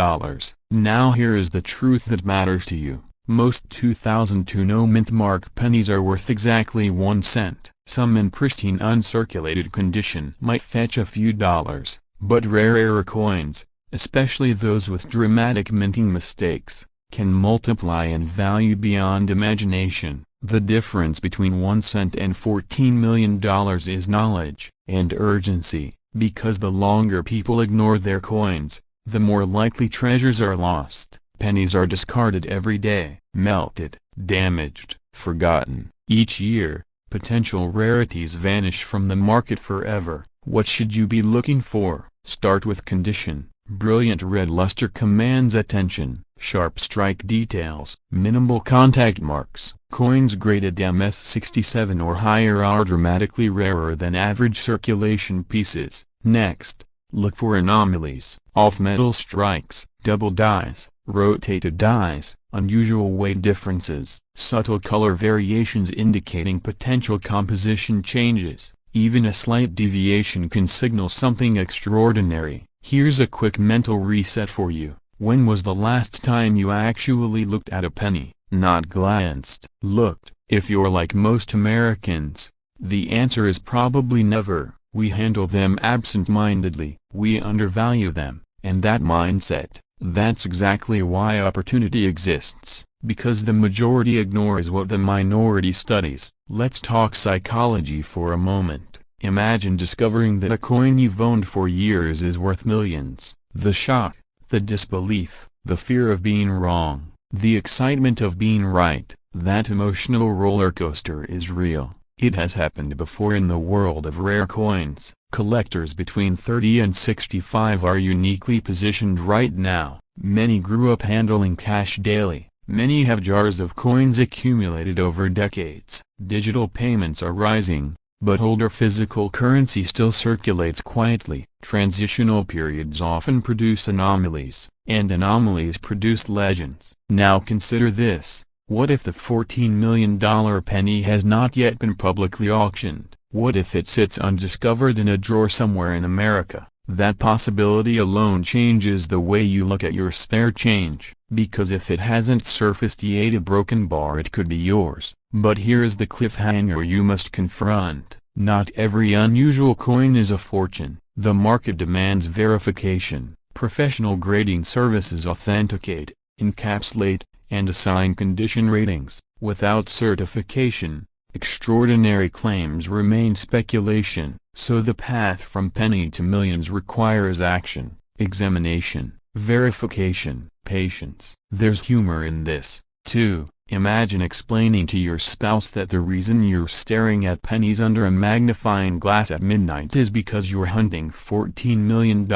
Now here is the truth that matters to you. Most 2002 no-mint mark pennies are worth exactly 1 cent. Some in pristine uncirculated condition might fetch a few dollars, but rare coins, especially those with dramatic minting mistakes, can multiply in value beyond imagination. The difference between 1 cent and $14 million is knowledge and urgency, because the longer people ignore their coins, the more likely treasures are lost. Pennies are discarded every day, melted, damaged, forgotten. Each year, potential rarities vanish from the market forever. What should you be looking for? Start with condition. Brilliant red luster commands attention. Sharp strike details. Minimal contact marks. Coins graded MS67 or higher are dramatically rarer than average circulation pieces. Next, Look for anomalies, off-metal strikes, double dies, rotated dies, unusual weight differences, subtle color variations indicating potential composition changes. Even a slight deviation can signal something extraordinary. Here's a quick mental reset for you. When was the last time you actually looked at a penny? Not glanced. Looked. If you're like most Americans, the answer is probably never. We handle them absent-mindedly, we undervalue them, and that mindset, that's exactly why opportunity exists, because the majority ignores what the minority studies. Let's talk psychology for a moment. Imagine discovering that a coin you've owned for years is worth millions. The shock, the disbelief, the fear of being wrong, the excitement of being right, that emotional roller coaster is real. It has happened before in the world of rare coins. Collectors between 30 and 65 are uniquely positioned right now. Many grew up handling cash daily. Many have jars of coins accumulated over decades. Digital payments are rising, but older physical currency still circulates quietly. Transitional periods often produce anomalies, and anomalies produce legends. Now consider this. What if the $14 million penny has not yet been publicly auctioned? What if it sits undiscovered in a drawer somewhere in America? That possibility alone changes the way you look at your spare change, because if it hasn't surfaced yet a broken bar, it could be yours. But here is the cliffhanger you must confront. Not every unusual coin is a fortune. The market demands verification. Professional grading services authenticate, encapsulate, and assign condition ratings. Without certification, extraordinary claims remain speculation. So the path from penny to millions requires action, examination, verification, patience. There's humor in this, too. Imagine explaining to your spouse that the reason you're staring at pennies under a magnifying glass at midnight is because you're hunting $14 million.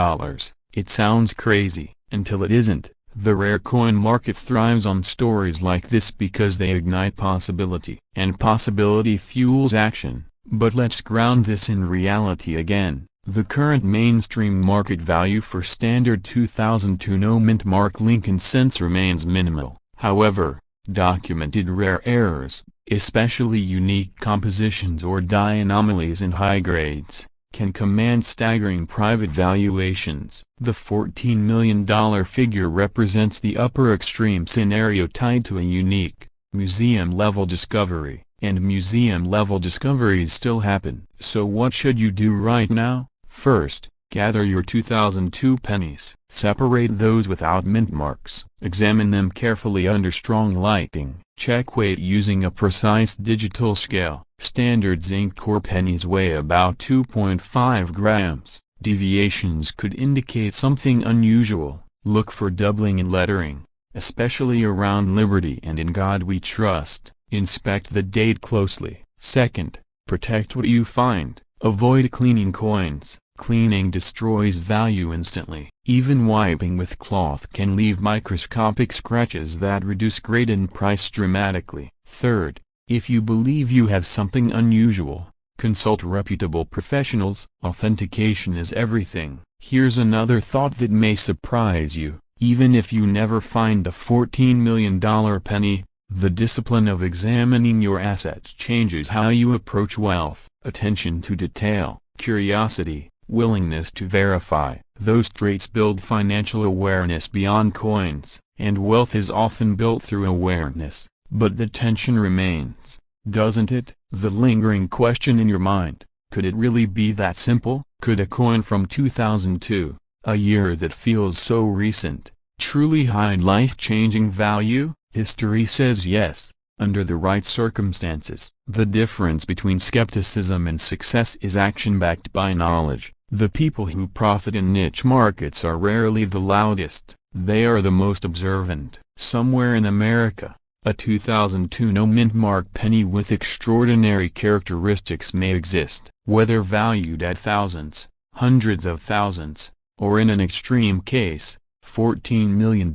It sounds crazy, until it isn't. The rare coin market thrives on stories like this because they ignite possibility. And possibility fuels action. But let's ground this in reality again. The current mainstream market value for standard 2002 no mint mark Lincoln cents remains minimal. However, documented rare errors, especially unique compositions or die anomalies in high grades, can command staggering private valuations. The $14 million figure represents the upper extreme scenario tied to a unique, museum-level discovery, and museum-level discoveries still happen. So what should you do right now? First, gather your 2002 pennies. Separate those without mint marks. Examine them carefully under strong lighting. Check weight using a precise digital scale. Standard zinc core pennies weigh about 2.5 grams. Deviations could indicate something unusual. Look for doubling in lettering, especially around Liberty and In God We Trust. Inspect the date closely. Second, protect what you find. Avoid cleaning coins. Cleaning destroys value instantly. Even wiping with cloth can leave microscopic scratches that reduce grade and price dramatically. Third, if you believe you have something unusual, consult reputable professionals. Authentication is everything. Here's another thought that may surprise you. Even if you never find a $14 million penny, the discipline of examining your assets changes how you approach wealth. Attention to detail, curiosity, willingness to verify. Those traits build financial awareness beyond coins, and wealth is often built through awareness. But the tension remains, doesn't it? The lingering question in your mind, could it really be that simple? Could a coin from 2002, a year that feels so recent, truly hide life-changing value? History says yes, under the right circumstances. The difference between skepticism and success is action backed by knowledge. The people who profit in niche markets are rarely the loudest, they are the most observant. Somewhere in America, a 2002 no mint mark penny with extraordinary characteristics may exist. Whether valued at thousands, hundreds of thousands, or in an extreme case, $14 million,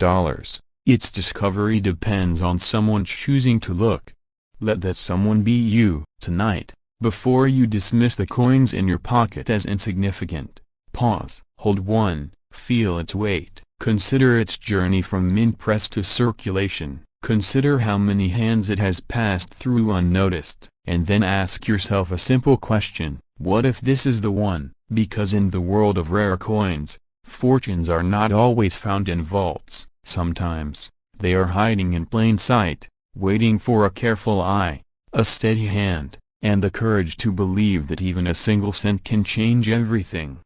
its discovery depends on someone choosing to look. Let that someone be you. Tonight, before you dismiss the coins in your pocket as insignificant, pause. Hold one, feel its weight. Consider its journey from mint press to circulation. Consider how many hands it has passed through unnoticed. And then ask yourself a simple question: what if this is the one? Because in the world of rare coins, fortunes are not always found in vaults. Sometimes, they are hiding in plain sight, waiting for a careful eye, a steady hand, and the courage to believe that even a single cent can change everything.